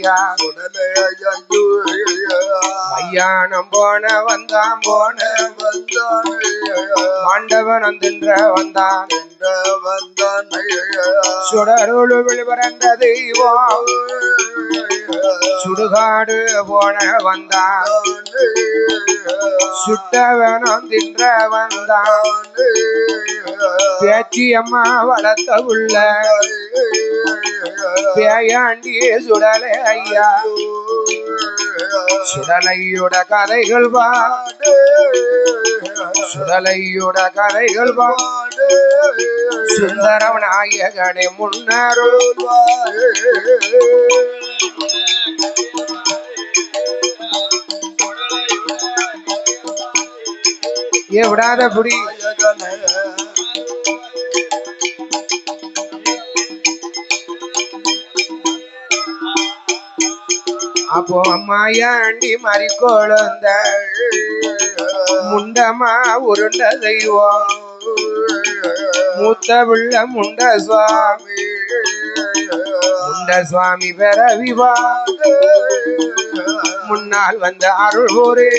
ஐயா மையானம் போன வந்தான் ஆண்டவன் தின்ற வந்தான் சுடருள் விழுவரந்த தெய்வம் சுடுகாடு போன வந்தான் சுட்டவனம் தின்ற வந்தான் பேச்சி அம்மா வளர்த்த உள்ள பேயாண்டி சுடலை ஐயா சுடலையோட கதைகள் பாடு சுடலையோட கதைகள் பாடு சுந்தர நாயகனே முன்னருள் ஏ விடாத புடி அப்போ அம்மாயாண்டி மறி கொழுந்த முண்டமா உருண்ட தெய்வம் மூத்த பிள்ள முண்ட சுவாமி பிறவிவா முன்னால் வந்த அருள் ஒரே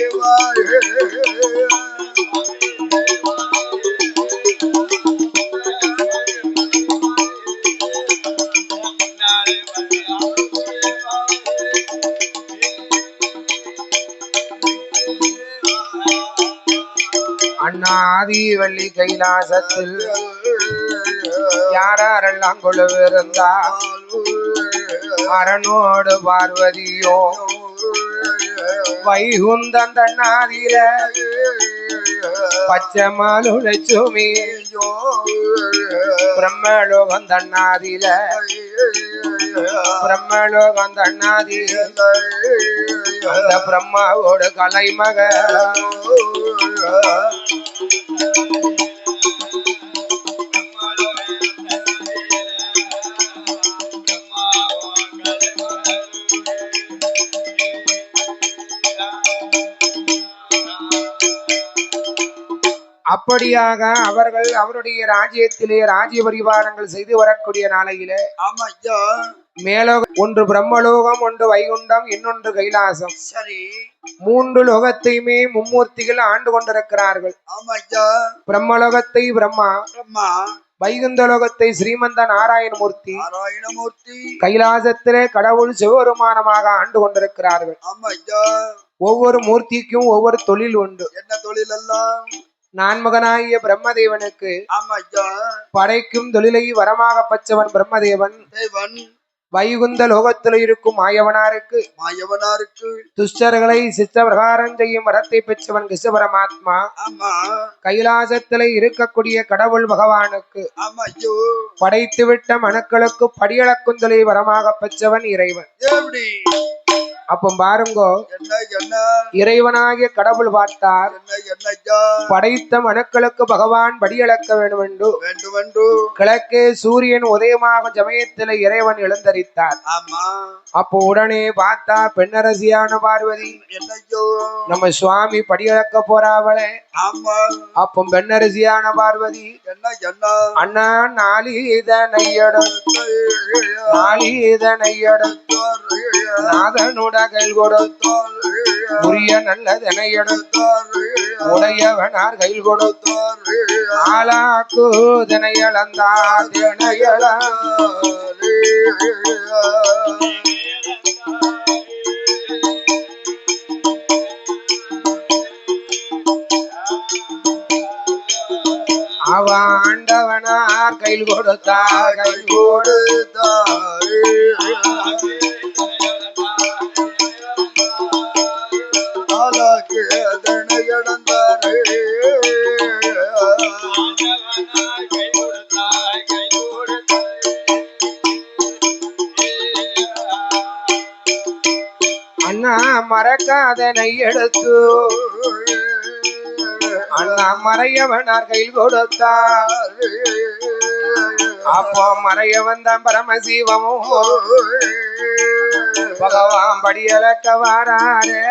அண்ணாதி வள்ளி கைலாசத்தில் யாரெல்லாம் கொழுவிருந்தா அரணோடு பார்வதியோ வைகுந்தன் தண்ணாதிர பச்சை மாலுழைச்சுமியோ பிரம்மலோகம் தண்ணாதில பிரம்மலோகம் தண்ணாதி அந்த பிரம்மாவோடு கலைமக அப்படியாக அவர்கள் அவருடைய ராஜ்யத்திலே ராஜ்ய பரிவாரங்கள் செய்து வரக்கூடிய நாளையிலே மேலோகம் ஒன்று பிரம்மலோகம், ஒன்று வைகுண்டம், இன்னொன்று கைலாசம். சரி, மூன்று லோகத்தையுமே மும்மூர்த்திகள் ஆண்டு கொண்டிருக்கிறார்கள். பிரம்மலோகத்தை பிரம்மா, வைகுந்த லோகத்தை ஸ்ரீமந்த நாராயணமூர்த்தி, கைலாசத்திலே கடவுள் சிவபெருமானமாக ஆண்டு கொண்டிருக்கிறார்கள். ஒவ்வொரு மூர்த்திக்கும் ஒவ்வொரு தொழில் உண்டு. என்ன தொழில் எல்லாம்? நான்மகனாகிய பிரம்மதேவனுக்கு படைக்கும் தொழிலை வரமாக பச்சவன் பிரம்மதேவன். வைகுந்த லோகத்தில் இருக்கும் மாயவனாருக்கு துஷ்டர்களை சித்த பிரகாரம் செய்யும் வரத்தை பெற்றவன் கிருஷ்ண பரமாத்மா. கைலாசத்திலே இருக்கக்கூடிய கடவுள் பகவானுக்கு படைத்துவிட்ட மனுக்களுக்கு படியளக்கும் தொழிலை வரமாக பெற்றவன் இறைவன். அப்ப பாருங்கோ, இறைவனாகிய கடவுள் பார்த்தார், படைத்த மனுக்களுக்கு பகவான் படியளக்க வேண்டும் என்று கிழக்கே சூரியன் உதயமாக சமயத்தில் இறைவன் எழுந்தரித்தார். அப்போ உடனே பார்த்தா பெண்ணரசியான பார்வதி, நம்ம சுவாமி படியளக்க போறாவளே. அப்போ பெண்ணரசியான பார்வதி, அண்ணா நாளிதனையெடுத்து நாதனுட கைல் கொடுத்தார், உரிய நல்லதனை எடுத்தார், உடையவனார் கைல் கொடுத்தார், ஆளாக்குதனை இழந்தார். ஆண்டவனார் கையில் கொடுத்தார், கையில் கொடுத்தார். அண்ணா மறக்காதனை எடுத்து அண்ணா மறையவனார் கையில் கொடுத்தார். அப்போ மறையவன் தான் பரமசிவமும் பகவான் படியளக்க வாராரே.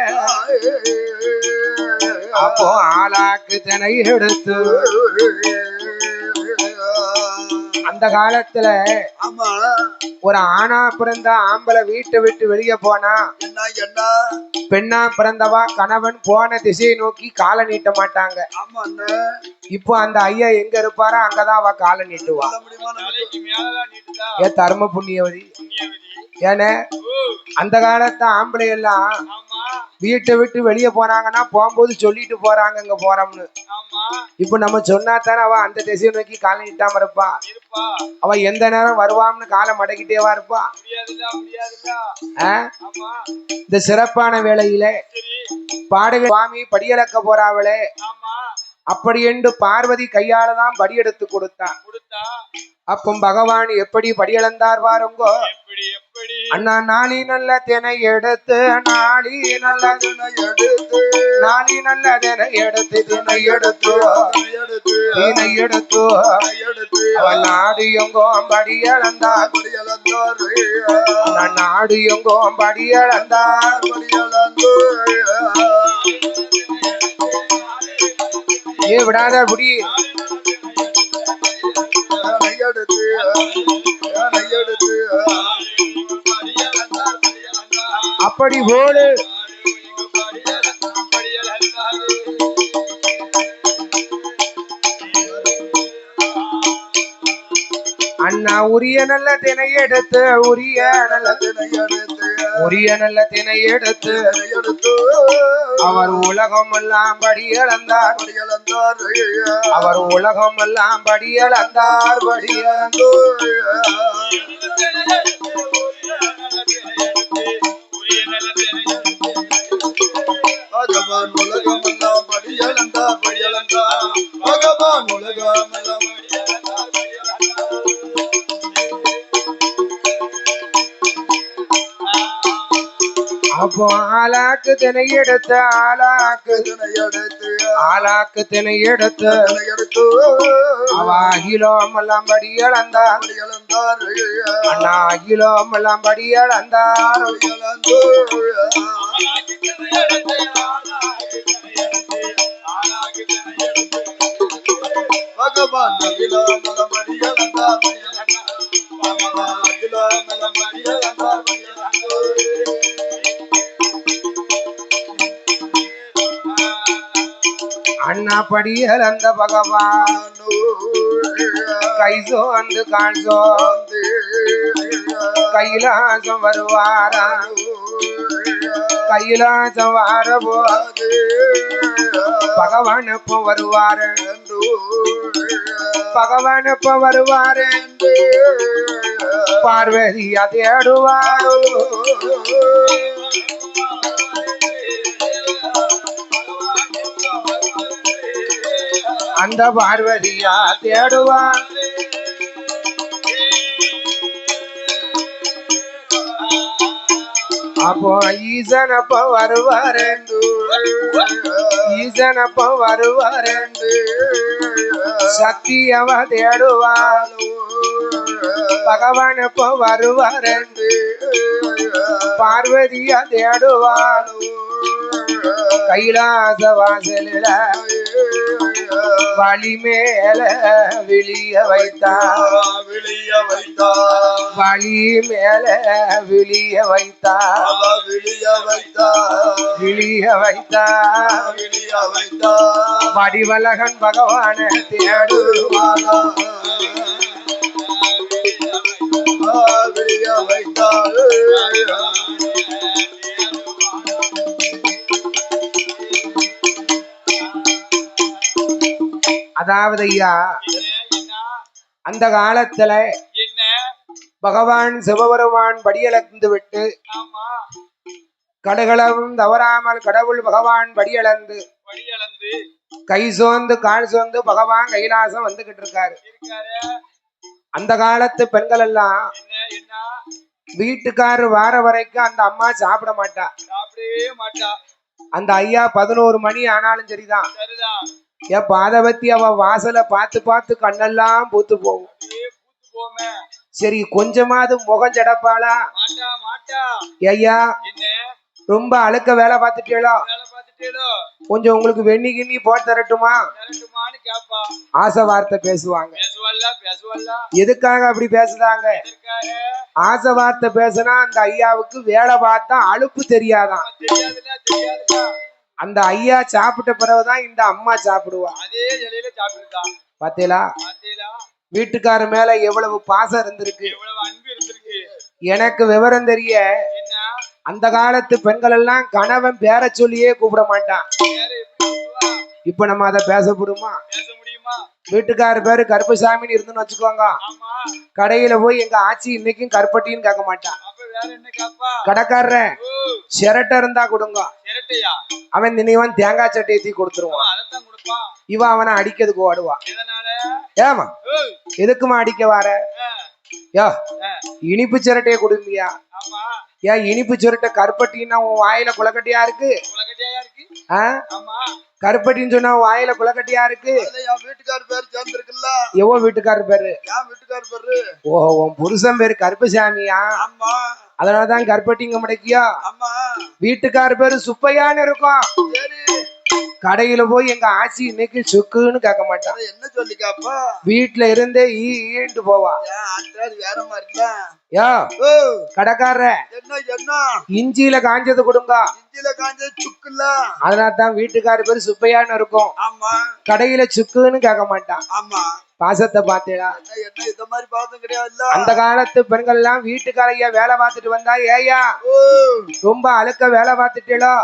அப்போ ஆளாக்கு தனை எடுத்து அந்த காலத்துல ஆமா ஒரு ஆணா பிறந்த ஆம்பளை வீட்டை விட்டு வெளியே போனா என்ன என்ன பெண்ணா பிறந்தவா கணவன் போன திசையை நோக்கி காலை நீட்ட மாட்டாங்க. ஆமா இப்போ அந்த ஐயா எங்க இருப்பாரோ அங்கதான் அவ காலை நீட்டுவா. ஏ தர்ம புண்ணியவதி ஏனே அந்த காலத்து ஆம்பளை எல்லாம் வீட்டை விட்டு வெளியே போனாங்கன்னா போகும்போது சொல்லிட்டு போறாங்க இங்க போறோம்னு. இப்ப நம்ம சொன்னா தானே அவ அந்த திசையை நோக்கி காலை நீட்டாம இருப்பா. அவ எந்த நேரம் வருவான்னு காலை மடக்கிட்டேவா இருப்பா. இந்த சிறப்பான வேளையில பாடுக சுவாமி படியளக்க போறாவளே அப்படி என்று பார்வதி கையாலதான் படி எடுத்து கொடுத்தா. அப்போ பகவான் எப்படி படியளந்தார் பாருங்கோ. அண்ணா நாளி நல்ல தினை எடுத்து நாளி நல்ல தினை எடுத்து நாளி நல்ல தினை எடுத்து தினை எடுத்து தினை எடுத்து அவன் நாடு எங்கோம் படியளந்தார் நாடு எங்கோம் படியளந்தார் ஏ விடாத புடி அப்படி போடு அண்ணா உரிய நல்ல தினை எடுத்து உரிய நல்ல தினை எடுத்து உரிய நல்ல தினை எடுத்து அவர் உலகம் எல்லாம் படியளந்தார் அவர் உலகம் எல்லாம் படியளந்தார் படியளந்தோ பகவான் உலகம் எல்லாம் படியளந்தா படியளந்தா பகவான் உலகம் எல்லாம் அப்போ ஆளாக்கு தினை எடுத்து ஆளாக்கு தினை எடுத்து ஆளாக்கு தினை எடுத்து எடுத்து அவ அகிலோம் எல்லாம் படியளந்தார் படியளந்தார் அண்ணா அகிலோம் எல்லாம் படியளந்தார் பகவான் அகிலம் எல்லாம் படியளந்தார் அகிலம் எல்லாம் படியளந்தார் அண்ணா படியளந்த பகவான் கைசோ வந்து காண்சோ கைலாசம் வருவாரா கைலாசம் வாரபோ பகவான் எப்போ வருவாரு பகவான் எப்போ வருவாரு பார்வதி தேடுவாரோ அந்த பார்வதியா தேடுவான் அப்போ ஈசனப்ப வருவாரு ஈசனப்ப வருவாரு சக்தியவ தேடுவான் பகவான் எப்ப வருவாரு பார்வதியா தேடுவான் கைலாச வாசலில வழி மேல விழிய வைத்தார் விழிய வைத்தா வழி மேல விழிய வைத்தார் விழிய வைத்தா விழிய வைத்தா விழிய வைத்தா வடிவலகன் பகவான தேடுவானா விழிய வைத்தா அதாவது ஐயா அந்த காலத்துல பகவான் சிவபெருமான் படியளந்து விட்டு கடுகளவும் தவறாமல் கடவுள் பகவான் படியளந்து கை சோர்ந்து கால் சோர்ந்து பகவான் கைலாசம் வந்துகிட்டு இருக்காரு. அந்த காலத்து பெண்கள் எல்லாம் வீட்டுக்காரரு வார வரைக்கும் அந்த அம்மா சாப்பிட மாட்டா. அந்த ஐயா 11 மணி ஆனாலும் சரிதான் என் பாதவத்தி அவ வாசலை பார்த்து பார்த்து கண்ணெல்லாம் பூத்து போகும். சரி கொஞ்சமாவது முகம் ஜடப்பாளா? ஐயா ரொம்ப அழுக்க வேலை பார்த்துட்டீங்களோ, கொஞ்சம் உங்களுக்கு வெண்ணி கிண்ணி போட்டு தரட்டுமா? ஆசை வார்த்தை பேசுவாங்க. எதுக்காக அப்படி பேசுறாங்க? ஆசை வார்த்தை பேசினா அந்த ஐயாவுக்கு வேலை பார்த்தா அலுப்பு தெரியாதான். அந்த ஐயா சாப்பிட்ட பிறகுதான் இந்த அம்மா சாப்பிடுவா. பாத்தீங்களா வீட்டுக்கார மேல எவ்வளவு பாசம் இருந்திருக்கு. எனக்கு விவரம் தெரிய அந்த காலத்து பெண்கள் எல்லாம் கணவன் பேர சொல்லியே கூப்பிட மாட்டான். இப்ப நம்ம அதை பேசப்படுமா? வீட்டுக்கார பேரு கருப்பசாமின்னு இருந்துன்னு வச்சுக்கோங்க, கடையில போய் எங்க ஆச்சி இன்னைக்கும் கருப்பட்டின்னு கேட்க மாட்டான். கடைக்காரன் சிரட்டை இருந்தா கொடுங்க, அவன் தினைவன் தேங்காய் சட்டை ஏத்தி கொடுத்துருவான். இவன் அவனை அடிக்கிறதுக்கு ஓடுவான். ஏமா எதுக்குமா அடிக்க வார? யோ இனிப்பு சிரட்டையை கொடுங்கயா. ஏன் இனிப்பு சிரட்டை கருப்பட்டின்னா உன் வாயில குளக்கட்டியா இருக்கு? கருப்பட்டின்னு சொன்னா வாயில குளக்கட்டியா இருக்கு? வீட்டுக்கார பேரு சேர்ந்திருக்குல்ல. எவோ வீட்டுக்காரர் பேரு? வீட்டுக்கார பேரு ஓ உன் புருஷன் பேரு கருப்பசாமியா? அதனாலதான் கருப்பட்டிங்க முடைக்கியா? வீட்டுக்கார பேரு சுப்பையான்னு இருக்கும். கடையில போய் எங்க ஆச்சி இன்னைக்கு சுக்குன்னு கேட்க மாட்டான். என்ன சொல்லிக்காப்பா? வீட்டுல இருந்தே ஈண்டு போவா. வேற மாதிரி யோ கடைக்காரர இஞ்சியில காஞ்சது கொடுங்க. இஞ்சியில காஞ்சது சுக்குல்ல. அதனாலதான் வீட்டுக்கார பேரு சுப்பையான்னு இருக்கும். கடையில சுக்குன்னு கேட்க மாட்டான். பாசத்தை பாத்தீங்களா? இந்த மாதிரி பாசம் கிடையாது. அந்த காலத்து பெண்கள் எல்லாம் வீட்டுக்காரையா வேலை பார்த்துட்டு வந்தா, ஏயா ரொம்ப அழுக்க வேலை பார்த்துட்டீங்களோ,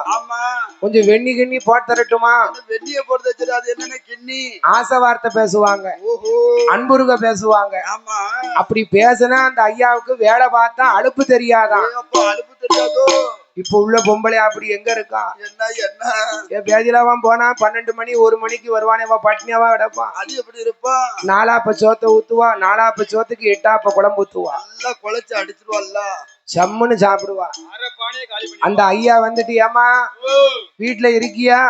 கொஞ்சம் வெண்ணி கிண்ணி போட்டு தரட்டுமா? வெண்ணிய போட்டு வச்சிரு. அது என்னன்னா கிண்ணி. ஆசை வார்த்தை பேசுவாங்க, அன்புருக பேசுவாங்க. அப்படி பேசுனா அந்த ஐயாவுக்கு வேலை பார்த்தா அலுப்பு தெரியாதான். அலுப்பு தெரியாதோ? இப்ப உள்ள பொம்பளை அப்படி எங்க இருக்கா? என்ன பேஜிலாவான் போனா 12 மணி 1 மணிக்கு வருவானேவா, பட்னியாவா கிடப்பான். அது எப்படி இருப்பா? 4 ஆப்ப சோத்தை ஊத்துவா, 4 ஆப்ப சோத்துக்கு 8 ஆப்ப குழம்பு ஊத்துவா. நல்லா குழைச்சு அடிச்சிருவாள்ல, சம்முன்னு சாப்பிடுவா. அந்த ஐயா வந்துட்டு, ஏமா வீட்டுல இருக்கியா?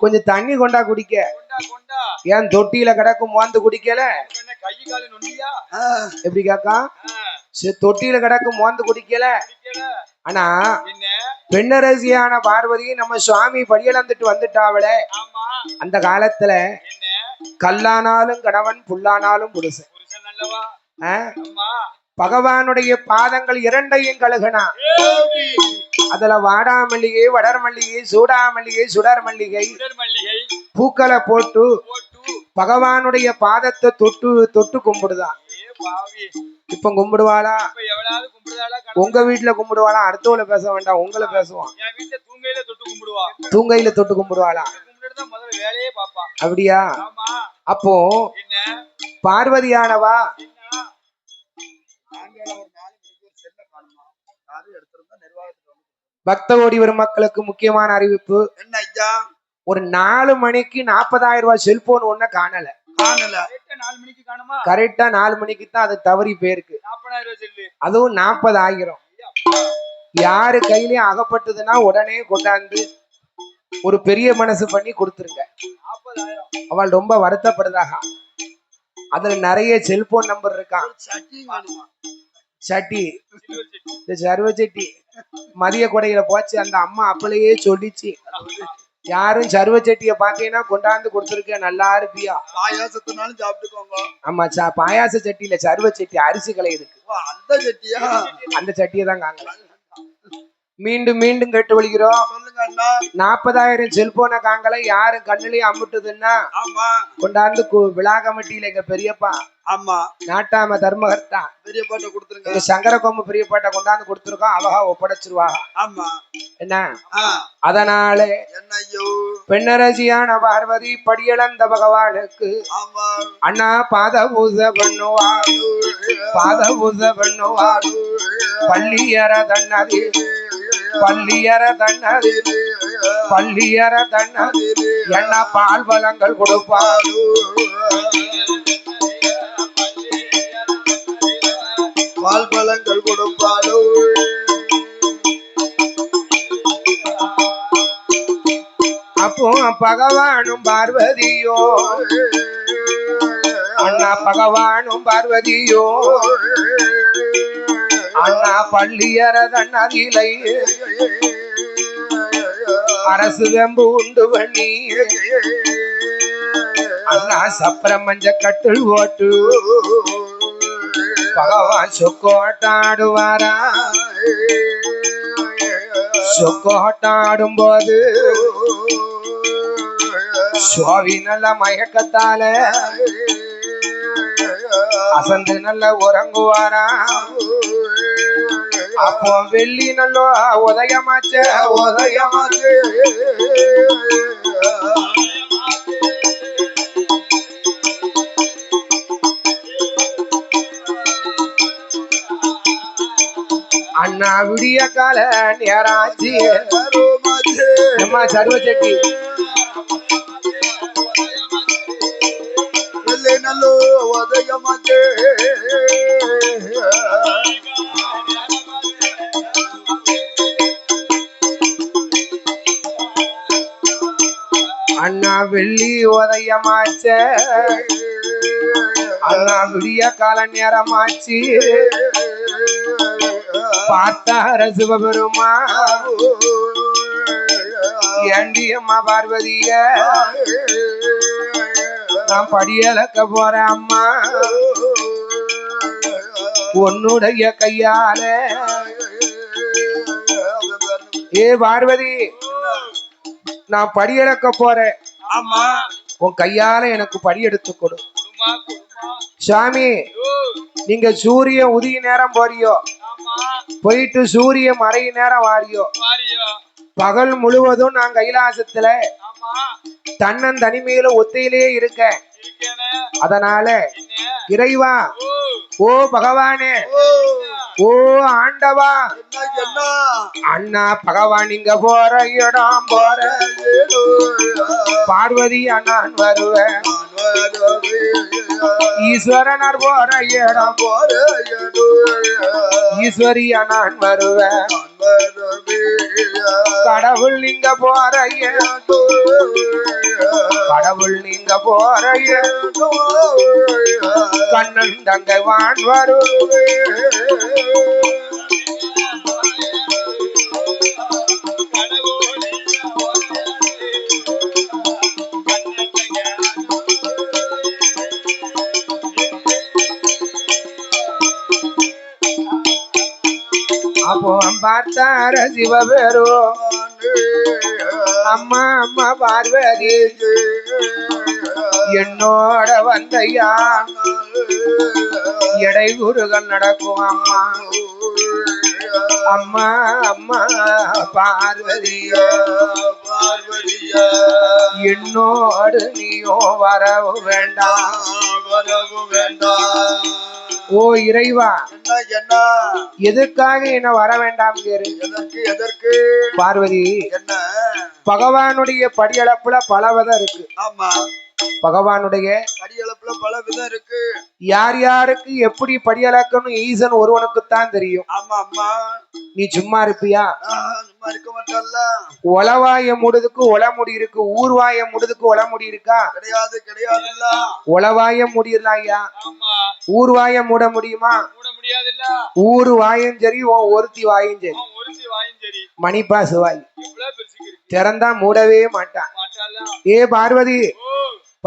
கொஞ்சம் தண்ணி கொண்டா குடிக்க. ஏன் தொட்டியில கிடக்கும் மோந்து குடிக்கல? எப்படி கேக்கா? தொட்டியில கிடக்கும் மோந்து குடிக்கல. ஆனா பெண்ணரசியான பார்வதி நம்ம சுவாமி படியளந்துட்டு வந்துட்டாவளே. அந்த காலத்துல கல்லானாலும் கணவன், புல்லானாலும் புருஷன். பகவானுடைய பாதங்கள் 2ஐயும் கழுகுனா. அதுல வாடாமல்லிகை, வடர் மல்லிகை, சூடாமல்லிகை, சுடர் மல்லிகை பூக்களை போட்டு பகவானுடைய பாதத்தை தொட்டு தொட்டு கும்பிடுதான். இப்ப கும்பிடுவாளா? உங்க வீட்டுல கும்பிடுவாளா? அடுத்தவளை பேச வேண்டாம், உங்களை பேசுவான். தூங்கையில தொட்டு கும்பிடுவாளா? அப்படியா? அப்போ பார்வதியானவா பக்த கோடி வரும் மக்களுக்கு முக்கியமான அறிவிப்பு. என்ன ஐயா? ஒரு 4 மணிக்கு 40,000 ரூபாய் செல்போன் ஒண்ணு காணல. கரெக்டா 4 மணிக்கு தான் அது தவறி போயிருக்கு. அதுவும் 40,000. யாரு கையிலயும் அகப்பட்டதுன்னா உடனே கொண்டாந்து ஒரு பெரிய மனசு பண்ணி கொடுத்துருங்க. அவள் ரொம்ப வருத்தப்படுதாக. அதுல நிறைய செல்போன் நம்பர் இருக்கான். சட்டி, இந்த சர்வ சட்டி மதிய கொடையில போச்சு. அந்த அம்மா அப்பளையே சொல்லிச்சு, யாரும் சர்வ சட்டிய பாத்தீங்கன்னா கொண்டாந்து கொடுத்துருக்க, நல்லா இருப்பியா? பாயாசத்தினாலும் சாப்பிட்டுக்கோங்க. ஆமா, பாயாச சட்டியில சர்வ சட்டி அரிசி களையுதுக்கு. அந்த சட்டியா? அந்த சட்டியை தான் காங்கல. மீண்டும் மீண்டும் கேட்டு வலிக்கிறோம். 40,000 செல்போனை காங்கல. யாரு கண்ணுலயும் அம்முட்டுதுன்னா கொண்டாந்து விழா கமிட்டியில எங்க பெரியப்பா, ஆமா நாட்டாம தர்மகர்த்தா பெரியப்பாட்ட கொடுத்துருங்க. சங்கர கொம்பு பெரியப்பாட்ட கொண்டாந்து கொடுத்துருக்கோம். அவகா ஒப்படைச்சிருவாங்க. ஆமா என்ன? அதனால பெண்ணரசியான பார்வதி படியளந்த பகவானுக்கு அண்ணா பாத பூச பண்ணுவாள், பாத பூச பண்ணுவாள். பள்ளியற தன்னதி, பள்ளியற தன்னதி, பள்ளியற தன்னதி. என்ன பால் பழங்கள் கொடுப்பாள், பால் பழங்கள் கொடுப்பாளோ. அப்போ பகவானும் பார்வதியோ, அண்ணா பகவானும் பார்வதியோ, அண்ணா பள்ளியற தன்னதிலை அரசு வெம்பு உண்டு பண்ணி அண்ணா சப்பரம் மஞ்ச கட்டில் ஓட்டு பகவான் சொக்கோட்டாடுவாரா சொக்கோட்டாடும் போது சுவாமி நல்ல மயக்கத்தால அசந்து நல்ல உறங்குவாரா அப்போ வெள்ளி நல்லோ உதயமாச்ச உதயமாச்சு அண்ணா விடிய கால நேராச்சி அம்மா சர்வ செட்டி நல்லோ உதயமாச்சு அண்ணா வெள்ளி உதயமாச்ச அண்ணா விடிய கால நேரமாச்சு பார்த்தார சிவபெருமா ஏண்டி அம்மா பார்வதிய நான் படியலக்க போறேன் அம்மா உன்னுடைய கையால ஏ பார்வதி நான் படியலக்க போறேன் ஆமா உன் கையால எனக்கு படி எடுத்து கொடு சாமி நீங்க சூரிய உதய நேரம் போறியோ போயிட்டு சூரிய மறை நேரம் வாரியோ பகல் முழுவதும் நான் கைலாசத்துல தன்னன் தனிமையில ஒத்தையிலே இருக்கேன் அதனால இறைவா ஓ பகவானே ஓ ஆண்டவா அண்ணா பகவான் இங்க போற இடம் போற பார்வதி நான் வருவேன் ஈஸ்வரனார் போற இடம் போற ஈஸ்வரியா நான் வருவேன் கடவுள் நீங்க போற கடவுள் நீங்க போற கண்ணன் தங்கை வான் வருவே அப்போ பார்த்தார சிவபெரு அம்மா அம்மா பார்வதி என்னோட வந்தையா எடை குருகள் நடக்கும் அம்மா அம்மா அம்மா பார்வதிய பார்வதிய என்னோடு நீயோ வரவு வேண்டாம் வரவு வேண்டாம் ஓ இறைவா என்ன என்ன எதுக்காக என்ன வர வேண்டாம் எதற்கு எதற்கு பார்வதி என்ன பகவானுடைய படியளப்புல பல விதம் இருக்கு ஆமா பகவானுடைய படியளப்புல பல விதம் இருக்கு யார் யாருக்கு எப்படி படியளக்கணும் ஈசன் ஒருவனுக்குத்தான் தெரியும் ஆமா ஆமா நீ சும்மா இருப்பியா சும்மா இருக்க மாட்டல்ல உளவாய முடுதுக்கு உளமுடி இருக்கு ஊர்வாய முடுதுக்கு உளமுடி இருக்கா கிடையாது கிடையாதுல்ல உளவாய முடியலாம் ஐயா ஊர்வாய மூட முடியுமா ஊர் வாயும் சரி ஒருத்தி வாயும் சரி மணிப்பாசு வாய் திறந்தா மூடவே மாட்டான் ஏ பார்வதி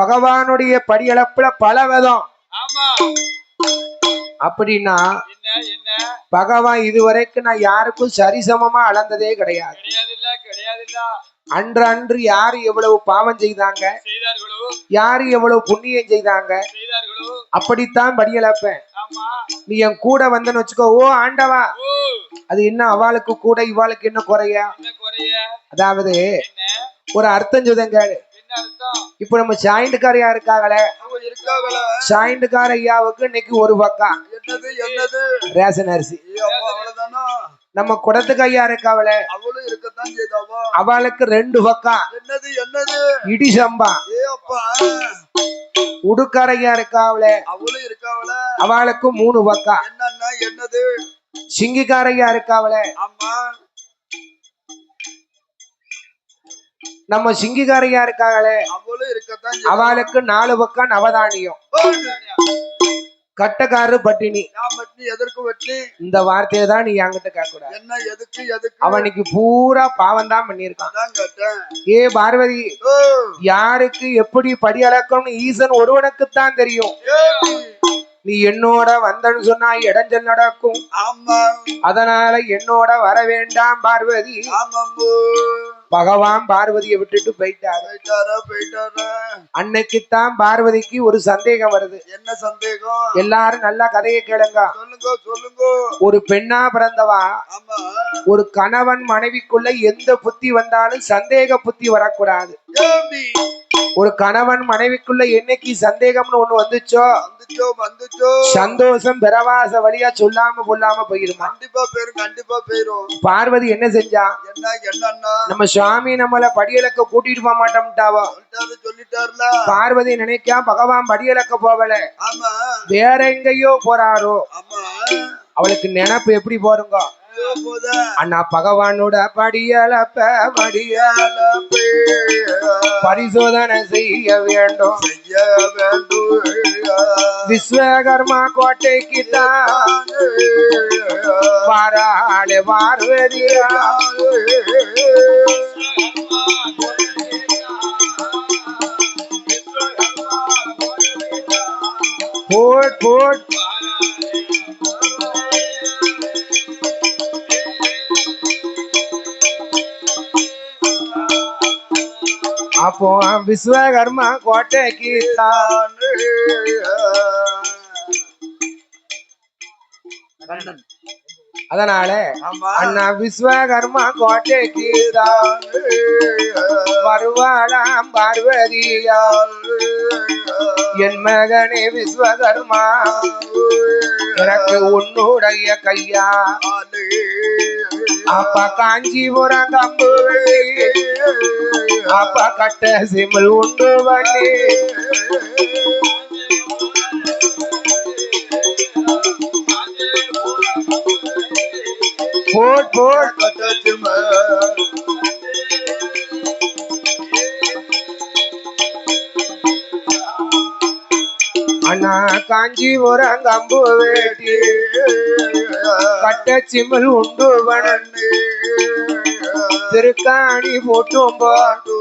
பகவானுடைய படியளப்புல பல விதம் அப்படின்னா பகவான் இதுவரைக்கும் நான் யாருக்கும் சரிசமமா அளந்ததே கிடையாது அன்று அன்று யாரு எவ்வளவு பாவம் செய்தாங்க யாரு எவ்வளவு புண்ணியம் செய்தாங்க அப்படித்தான் படியளப்பேன் நீ என் கூட வந்தன்னு வச்சுக்கோ ஓ ஆண்டவா அது என்ன அவளுக்கு கூட இவாளுக்கு என்ன குறையா அதாவது ஒரு அர்த்தம் சொல்லுங்க இப்ப நம்ம சாயிண்டுக்காரையா இருக்காங்களே சாயிண்டுக்கார ஐயாவுக்கு இன்னைக்கு ஒரு பக்கம் ரேஷன் அரிசி நம்ம குடத்துக்கு ஐயா இருக்காவல அவளுக்கு 2 பக்கம் இடி சம்பா உடுக்காரையா இருக்காவல அவளுக்கு 3 பக்கம் சிங்கிக்காரையா இருக்காவல நம்ம சிங்கிக்காரையா இருக்காங்களே அவளுக்கு 4 பக்கம் நவதானியம் கட்டக்காரரு பட்டினி. நான் பட்டினி எதற்கு பட்டினி? இந்த வார்த்தையை தான் நீ என்கிட்ட கேட்க கூடாது. என்ன எதுக்கு எதுக்கு? அவனுக்கு பூரா பாவம் தான் பண்ணிருக்கான். அதான் கேட்டேன். ஏ பார்வதி, ஓ, யாருக்கு எப்படி படி அளக்கணும்னு ஈசன் ஒருவனுக்குத்தான் தெரியும். ஏடி. நீ என்னோட வந்தன்னு சொன்னா இடைஞ்சல் நடக்கும். ஆமா அதனால என்னோட வர வேண்டாம் பார்வதி. ஆமாம்போ. பகவான் பார்வதியை விட்டுட்டு போயிட்டாரு. போயிட்டாரா? அன்னைக்குத்தான் பார்வதிக்கு ஒரு சந்தேகம் வருது. என்ன சந்தேகம்? எல்லாரும் நல்லா கதையை கேளுங்க. சொல்லுங்க சொல்லுங்க. ஒரு பெண்ணா பிறந்தவா ஆமா. ஒரு கணவன் மனைவிக்குள்ள எந்த புத்தி வந்தாலும் சந்தேக புத்தி வரக்கூடாது. ஏடி. ஒரு கணவன் மனைவிக்குள்ள என்னைக்கு சந்தேகம்னு ஒண்ணு வந்துச்சோ வந்துச்சோ சந்தோஷம் பெறவாச வழியா சொல்லாம கொள்ளாம போயிருமா. கண்டிப்பா போயிரும். பார்வதி என்ன செஞ்சா? என்னன்னா நம்ம சுவாமி நம்மள படியலக்க கூட்டிட்டு போக மாட்டோம்ட்டாவோ. சொல்லிட்டாருல. பார்வதி நினைக்கா பகவான் படியலக்க போகல, ஆமா வேற எங்கேயோ போறாரோ. ஆமா. அவளுக்கு நினைப்பு எப்படி போருங்க? அண்ணா பகவானோட படியலப்ப பரிசோதனை செய்ய வேண்டும். விஸ்வகர்மா கோட்டைக்கு தான் வாராளே பார்வதியா. போட் போட். அப்போ விஸ்வகர்மா கோட்டைக்கு தான். அதனால அண்ணா விஸ்வகர்மா கோட்டைக்கு தான் வருவாளாம் பார்வதியால். என் மகனே விஸ்வகர்மா, எனக்கு உன்னுடைய கையா அப்ப காஞ்சிபுரம் கம்பு வெள்ளி, அப்ப கட்ட சிமல் உண்டு வண்டி. Boat boat. அண்ணா காஞ்சிபுரம் கம்பு வேட்டி, கட்ட சிமல் உண்டு வண்டி. திருக்காணி போட்டும் போட்டு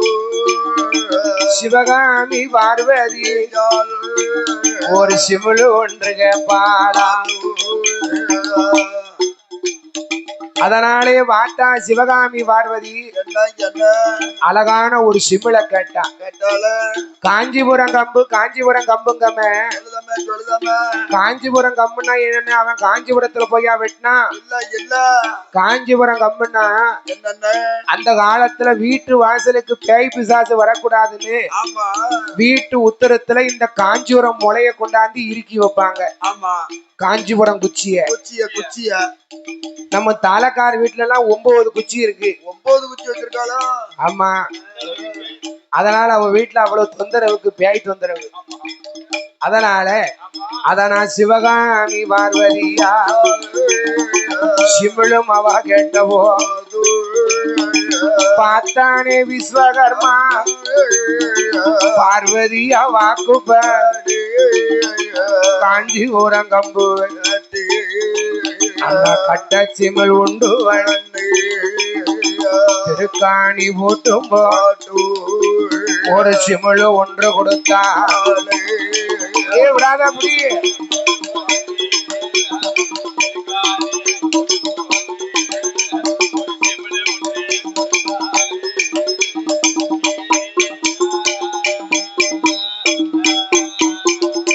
சிவகாமி பார்வதி ஒரு சிமிழ் ஒன்று கேப்பாளா. அதனாலே வாட்டா சிவகாமி பார்வதி அழகான ஒரு சிமிழ கேட்டா. காஞ்சிபுரம் கம்பு காஞ்சிபுரம் கம்புங்கம்ம. காஞ்சிபுரம் கம்புன்னா என்ன? அவன் காஞ்சிபுரத்துல போயா வெட்டினா? காஞ்சிபுரம் கம்புன்னா அந்த காலத்துல வீட்டு வாசலுக்கு பேய் பிசாசு வரக்கூடாதுன்னு வீட்டு உத்தரத்துல இந்த காஞ்சிபுரம் முளைய கொண்டாந்து இறுக்கி வைப்பாங்க. காஞ்சிபுரம் குச்சிய குச்சிய நம்ம தாலக்கார் வீட்டுல எல்லாம் 9 குச்சி இருக்கு. 9 குச்சி வச்சிருக்காளா? ஆமா. அதனால அவ வீட்டுல அவ்வளவு தொந்தரவுக்கு பேய் தொந்தரவு. அதனால நான் சிவகாமி பார்வதியா சிமிழும் அவ கேட்டவோ பார்த்தானே விஸ்வகர்மா பார்வதியா வாக்குப்படி காஞ்சிபுரம் கம்பு கட்ட சிமிழ் உண்டு வளர்ந்து திருக்காணி போட்டும் போட்டு ஒரு சிமிழ் ஒன்று கொடுத்தா. விடாத முடிய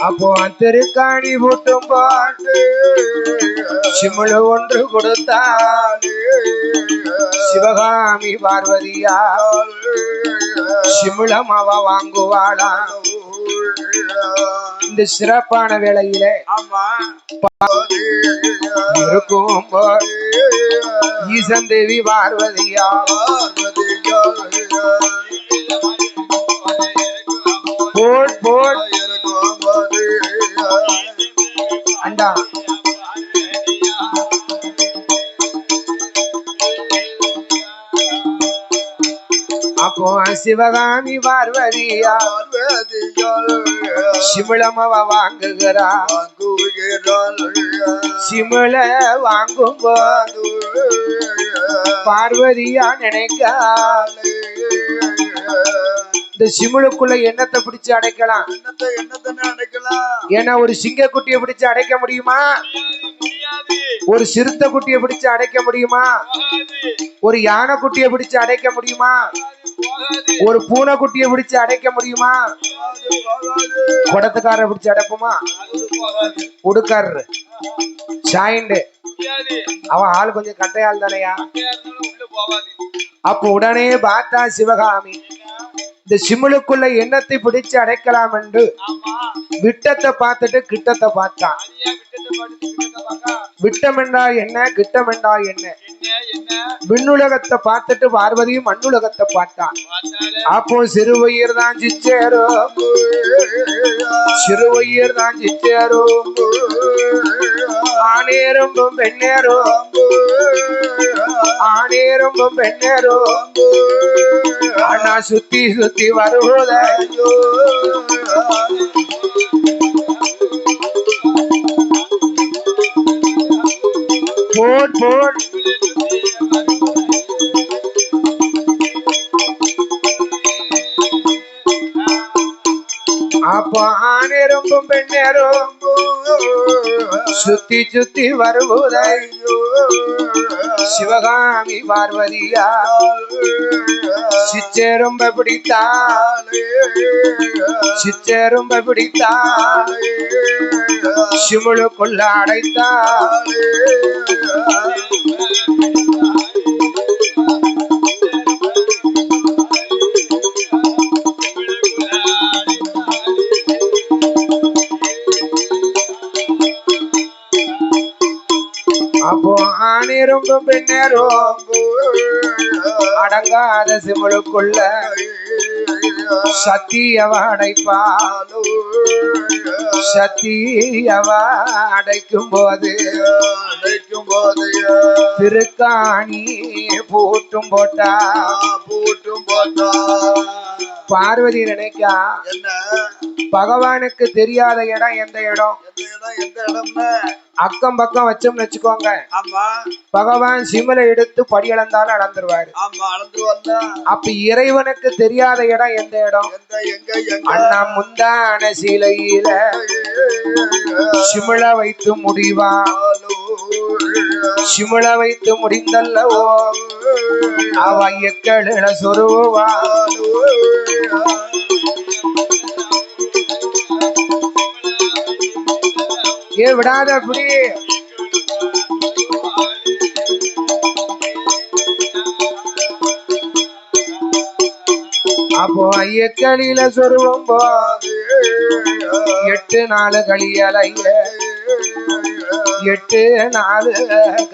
அப்போ திருக்காணி போட்டும் பாட்டு சிமிழ் ஒன்று கொடுத்தாள் சிவகாமி பார்வதியா சிமிழம் அவ வாங்குவாளா. இந்த சிறப்பான வேளையில இருக்கும் ஈசன் தேவி பார்வதியா போட் போட் அண்டா அப்போ சிவகாமி பார்வதியா சிமிழமவ வாங்குகிறா சிமிழ வாங்கும்போது பார்வதியா நினைக்கா இந்த சிமிழுக்குள்ள எண்ணத்தை பிடிச்சு அடைக்கலாம். ஏன்னா ஒரு சிங்க குட்டியை பிடிச்சு அடைக்க முடியுமா? ஒரு சிறுத்தை குட்டியை பிடிச்சு அடைக்க முடியுமா? ஒரு யானை குட்டியை பிடிச்சு அடைக்க முடியுமா? ஒரு பூனை குட்டியை பிடிச்சு அடைக்க முடியுமா? குடத்துக்காரரை பிடிச்சு அடைப்போமா? உடுக்காரரு சாயிண்டு அவன் ஆள் கொஞ்சம் கட்டையாள் தானையா. அப்ப உடனே பார்த்தா சிவகாமி இந்த சிமிழுக்குள்ள எண்ணத்தை பிடிச்சு அடைக்கலாம் என்று விட்டத்தை பார்த்துட்டு கிட்டத்தை பார்த்தான். விட்டம் என்றால் என்ன, கிட்டம் என்றால் என்ன? விண்ணுலகத்தை பார்த்துட்டு பார்வதியும் மண்ணுலகத்தை பார்த்தான். அப்போ சிறுவயிர் தான் சிச்சேரோ, சிறுவயிர் தான் சிச்சேரோ, ஆனேரும்பும் பெண்ணேரோ, ஆனேரும்பும் பெண்ணேரோ, ஆனா சுத்தி சுத்தி வருவதையோ போட் போட். அப்போ ஆனேரும்பும் பெண்ணேரும் சுத்தி சுத்தி வருவதையோ சிவகாமி பார்வதியா சிச்சேரும்ப பிடித்தாள், சிச்சேரும்ப பிடித்தாள், சிமிழுக்குள்ள அடைத்தாள். அப்போ ஆணிரும்பும் பெண்ணேரும் அடங்காத சிமிழுக்குள்ள சத்தியவ அடைப்பாலோ, சத்தியவ அடைக்கும் போது திருக்காணி பூட்டும் போட்டா, பூட்டும் போட்டா. பார்வதி நினைக்கா பகவானுக்கு தெரியாத இடம் எந்த இடம்? எந்த இடம்னா அக்கம் பக்கம் வச்சோம்னு வச்சுக்கோங்க, பகவான் சிமிலை எடுத்து படியளந்தாலும் அளந்துருவாரு. அப்ப இறைவனுக்கு தெரியாத இடம் எந்த இடம்? அண்ணா முந்தான சீலையில சிமிழ வைத்து முடிவா, சிமிழ வைத்து முடிந்தல்லவோ அவ எக்களில சொருவா. ஏ விடாத அப்படி. அப்போ ஐயக்களில சொருவும் போது 8 நாள் களியலைய, 8 நாள்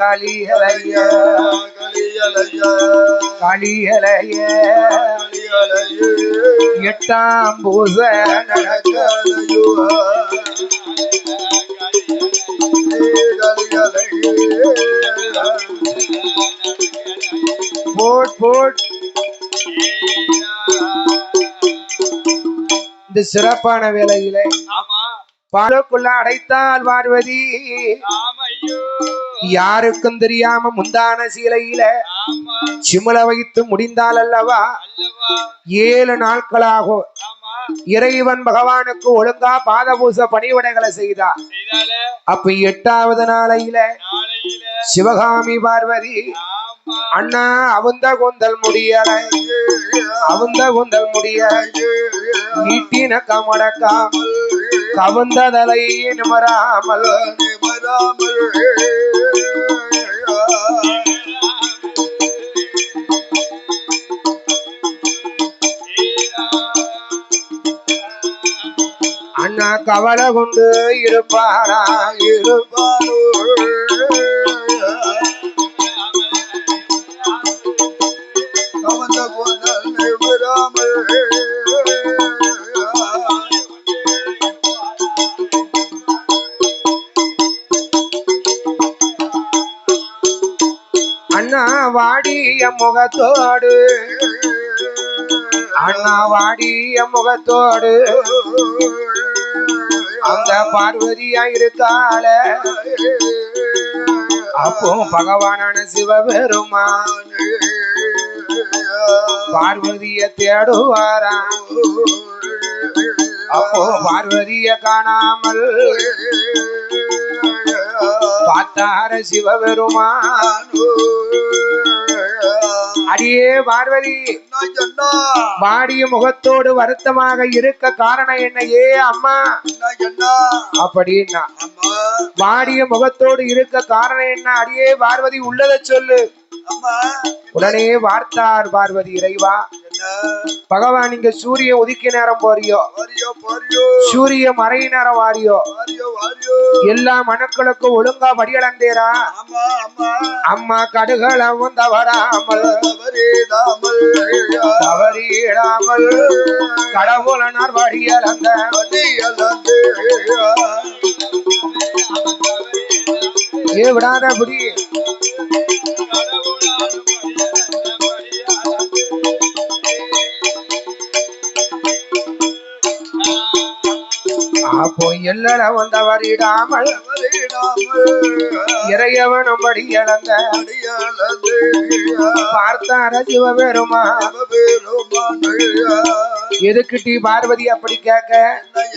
களியலைய, களியலைய 8ஆம் பூச நடக்கலையோ. Boat boat. இந்த சிறப்பான வேளையிலே பாலுக்குள்ள அடைத்தால் பார்வதி யாருக்கும் தெரியாம முந்தான சீலையில சிமிழ வைத்து முடிந்தால் அல்லவா 7 நாட்களாகும். இறைவன் பகவானுக்கு ஒழுங்கா பாதபூச பணிவிடைகளை செய்தார். அப்ப 8வது நாளையில சிவகாமி பார்வதி அண்ணா அவுந்த கூந்தல் முடியல, அவுந்த கூந்தல் முடிய ஈட்டின கமடக்கா கவுந்த தலை நிமராமல், அண்ணா கவலை கொண்டு இருப்பாரா இருப்பாரோ. அண்ணா வாடிய முகத்தோடு, அண்ணா வாடிய முகத்தோடு அந்த பார்வதியா இருக்காள. அப்போ பகவானான சிவபெருமான் பார்வதிய தேடுவாராம். அப்போ பார்வதிய காணாமல் பார்த்தார சிவபெருமான். அடியே பார்வதி, வாடிய முகத்தோடு வருத்தமாக இருக்க காரணம் என்ன? ஏ அம்மா அப்படின்னா வாடிய முகத்தோடு இருக்க காரணம் என்ன? அடியே பார்வதி, உள்ளதை சொல்லு. உடனே வார்த்தார் பார்வதி, இறைவா பகவான், நீங்க சூரிய உதிக்க நேரம் போறியோ, சூரிய மறை நேரம் வாரியோ, எல்லா மனுக்களுக்கும் ஒழுங்கா படியளந்தேரா. அம்மா கடுகளவும் தவறாமல் தவறிடாமல் கடவுளனார் படியளந்த ஏ விடாதபடி அப்போ எல்லட வந்தவரிடாமல் இறையவனும் படி இழந்த பார்த்தார சிவபெருமான். எதுக்கிட்டி பார்வதி அப்படி கேட்க?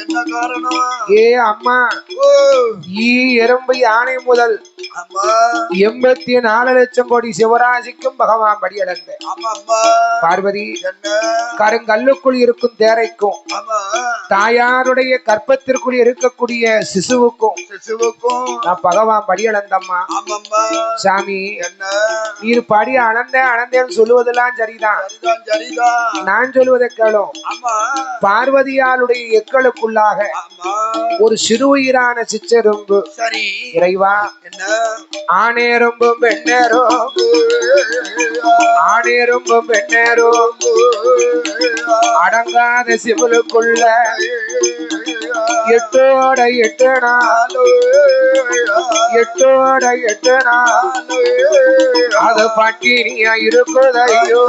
என்ன காரணம்? ஏ அம்மா, ஈ எறும்பு யானை முதல் 84 லட்சம் கோடி சிவராசிக்கும் பகவான் படி இழந்த பார்வதி கருங்கல்லுக்குள் இருக்கும் தேரைக்கும் தாயாருடைய கற்பத்திற்குள் இருக்கக்கூடிய சிசுவுக்கும் நான் பகவான் படி அளந்தம்மா. சாமி, நீர் படி அளந்தேன்னு சொல்லுவதெல்லாம் சரிதான். நான் சொல்லுவதை கேளும். பார்வதியாளுடைய எக்களுக்குள்ளாக ஒரு சிறுஉயிரான சிற்றெரும்பு இறைவா, ஆணேரும்பும் பெண்ணேரும் ஆணேரும்பும் பெண்ணேரும் அடங்காத சிவலுக்குள்ள 8 நாள் 8 நாள் அது பட்டினியா இருக்குதையோ.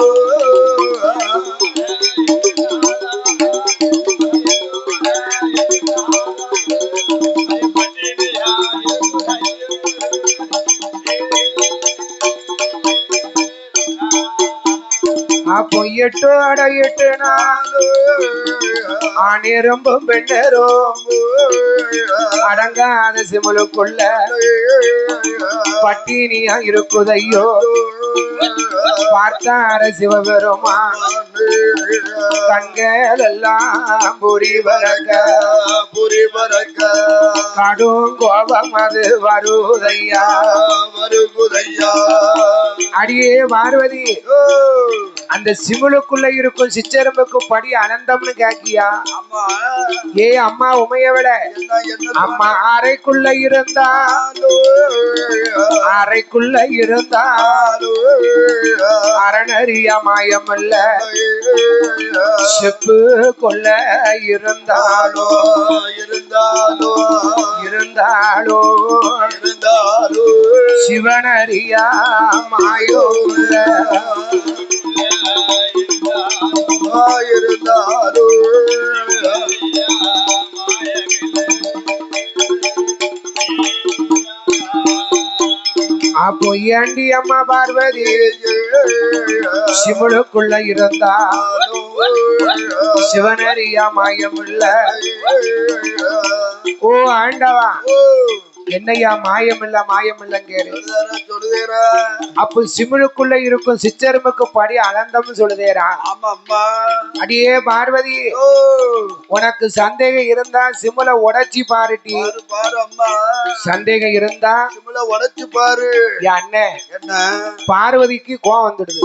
அப்போ 8 நாள் ஆணிரம்பும் பெண்ணரும் அடங்காத சிமுலுக்குள்ள பட்டினியா இருக்குதையோ. பார்த்தார சிவபெருமான் கண்கள் எல்லாம் புரி பறக்க கடும் கோபம் அது வருதையா. அடியே பார்வதி, அந்த சிமுலுக்குள்ள இருக்கும் சிச்சரம்புக்கு படி அனந்தம்னு கேக்கியா? ஏ அம்மா உமையவிட அம்மா அறைக்குள்ள இருந்தா அரணறிய மாயமல்ல செப்பு கொள்ள இருந்தாலோ சிவனறியா மாயோ அப்போ ஏண்டி அம்மா பார்வதி சிமுலுக்குள்ள இருந்தா சிவனறியா மாயமில்ல? ஓ ஆண்டவா, என்னையா மாயமில்லங்கேரு? அப்ப சிமுலுக்குள்ள இருக்கும் சிச்சருமுக்கு படி அனந்தம் சொல்லுதேரா? அடியே பார்வதி, உனக்கு சந்தேகம் இருந்தா சிமுல உடைச்சி பாருட்டி. சந்தேகம் இருந்தா சிமுல உடைச்சு பாரு. அண்ணன் என்ன பார்வதிக்கு கோவம் வந்துடுது.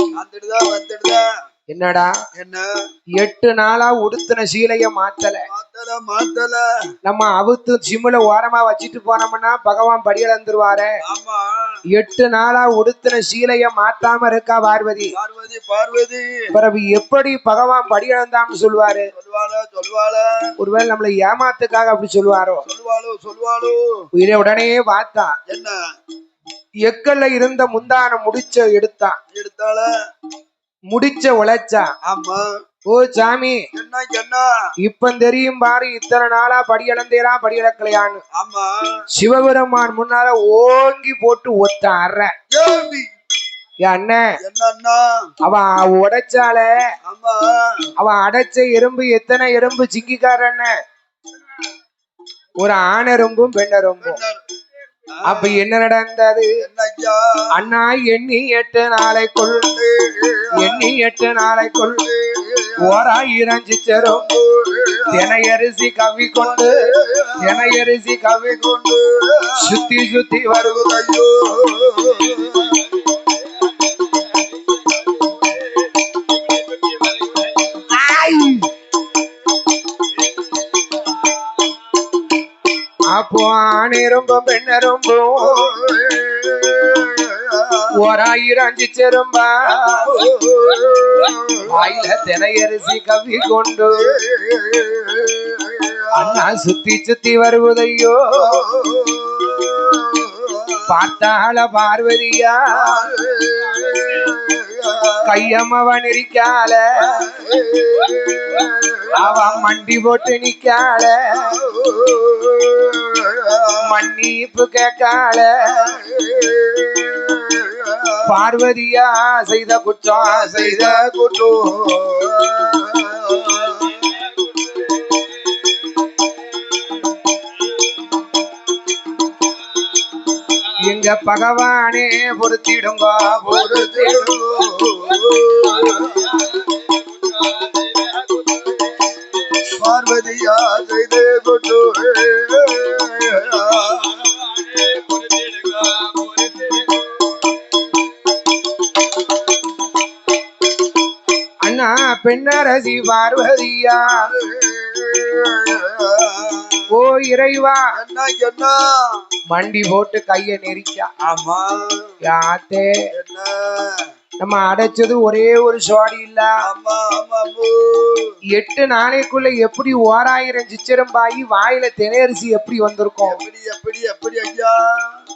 என்னடா, என்ன 8 நாளா உடுத்தின சீலைய மாத்தல நம்ம அவுத்து சிமுல ஓரமா வச்சிட்டு போனோம்னா பகவான் படி இழந்துருவாரு. 8 நாளா உடுத்தின சீலைய மாத்தாம இருக்கா பார்வதி. பிறகு எப்படி பகவான் படி இழந்தான்னு சொல்லுவாரு? ஒருவேளை நம்மளை ஏமாத்துக்காக அப்படி சொல்லுவாரோ? இதை உடனே பார்த்தா என்ன, எக்கல்ல இருந்த முந்தான எடுத்தால முடிச்ச உழைச்சா. ஆமா, ஓ சாமி என்ன என்ன இப்ப தெரியும் பாரு, இத்தனை நாளா படி இழந்தேரா படி இழக்கலையான்னு. ஆமா சிவபெருமான் முன்னால ஓங்கி போட்டு ஒத்த அற ஏண்டி அண்ணன் என்னன்னா அவன் உடைச்சால. ஆமா அவன் அடைச்ச எறும்பு எத்தனை எறும்பு சிங்கிக்காரன், ஒரு ஆணெரும்பும் பெண்ணெரும்பும். அப்ப என்ன நடந்தது என்னய்யா அண்ணா? எண்ணி 8 நாளைக்குள், எண்ணி 8 நாளைக்குள் 1000 சிச்சரும் தினையரிசி கவி கொண்டு, தினையரிசி கவி கொண்டு சுத்தி சுத்தி வருவதையோ. அப்போ ஆணெரும்பும் பெண்ணெரும்பும் 1000 சிச்சரும்பா வாயில தினையரிசி கவி கொண்டு அண்ணா சுத்தி சுத்தி வருவதையோ. பார்த்தாள பார்வதியா கையம்மவன் இருக்கால, அவன் மண்டி போட்டு நிக்கால, மன்னிப்பு கேட்கால. பார்வதியா செய்த குற்றம், செய்த குற்றம் எங்க பகவானே பொறுத்திடுங்க, பொறுத்திடுங்க. பார்வதியா செய்து கொண்டு அண்ணா பெண்ணரசி பார்வதியா ஓ இறைவா என்ன என்ன மண்டி போட்டு கைய நெரிக்கா. ஆமா யாத்தே என்ன நம்ம அடைச்சது ஒரே ஒரு சோடி இல்ல. ஆமா ஆமா 8 நாளைக்குள்ள எப்படி 1000 சிச்சரம்பாயி வாயில தினையரிசி எப்படி வந்திருக்கும்? எப்படி எப்படி எப்படி ஐயா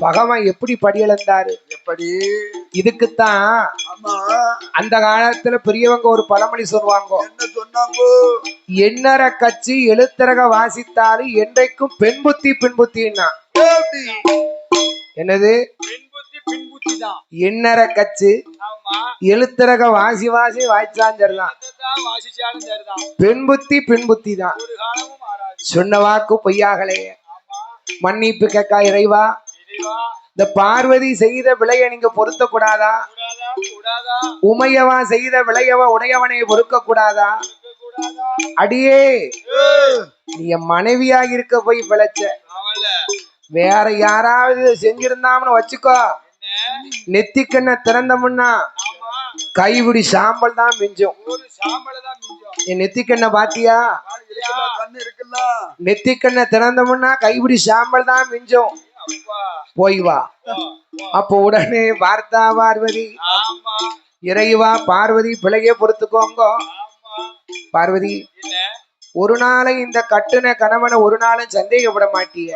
பகவான் எப்படி படியளந்தாரு? எப்படி இதுக்குத்தான் ஆமா அந்த காலத்துல பெரியவங்க ஒரு பழமொழி சொல்லுவாங்க. என்ன சொன்னாங்க? எண்ணற கட்சி எழுத்தரக வாசித்தாரு என்றைக்கும் பெண் புத்தி பின் புத்தின்னா. என்னது எண்ணற கட்சி எழுத்தரக வாசி வாசி வாய்ச்சான் சரிதான், பெண் புத்தி பின் புத்தி தான். சொன்ன வாக்கு பொய்யாகலே. மன்னிப்பு கேட்கா இறைவா. இந்த பார்வதி செய்த விளைய நீங்க பொருத்த கூடாதா? உமையவா செய்த விளையவ உடையவனை பொறுக்க கூடாதா? அடியே நீ என் மனைவியா இருக்க போய் பிழைச்ச. வேற யாராவது செஞ்சிருந்தாம்னு வச்சுக்கோ, நெத்திக்கண்ண திறந்தமுன்னா கைவிடி சாம்பல் தான் மிஞ்சும். என் நெத்திக்கண்ண பாத்தியா? நெத்திக்கண்ண திறந்தமுன்னா கைவிடி சாம்பல் தான் மிஞ்சும். போய் வா. அப்போ உடனே பார்த்தா பார்வதி, இறைவா பார்வதி பிழைய பொறுத்துக்கோங்க. பார்வதி ஒரு நாளை இந்த கட்டுன கணவனை ஒரு நாளும் சந்தேகப்பட மாட்டிய.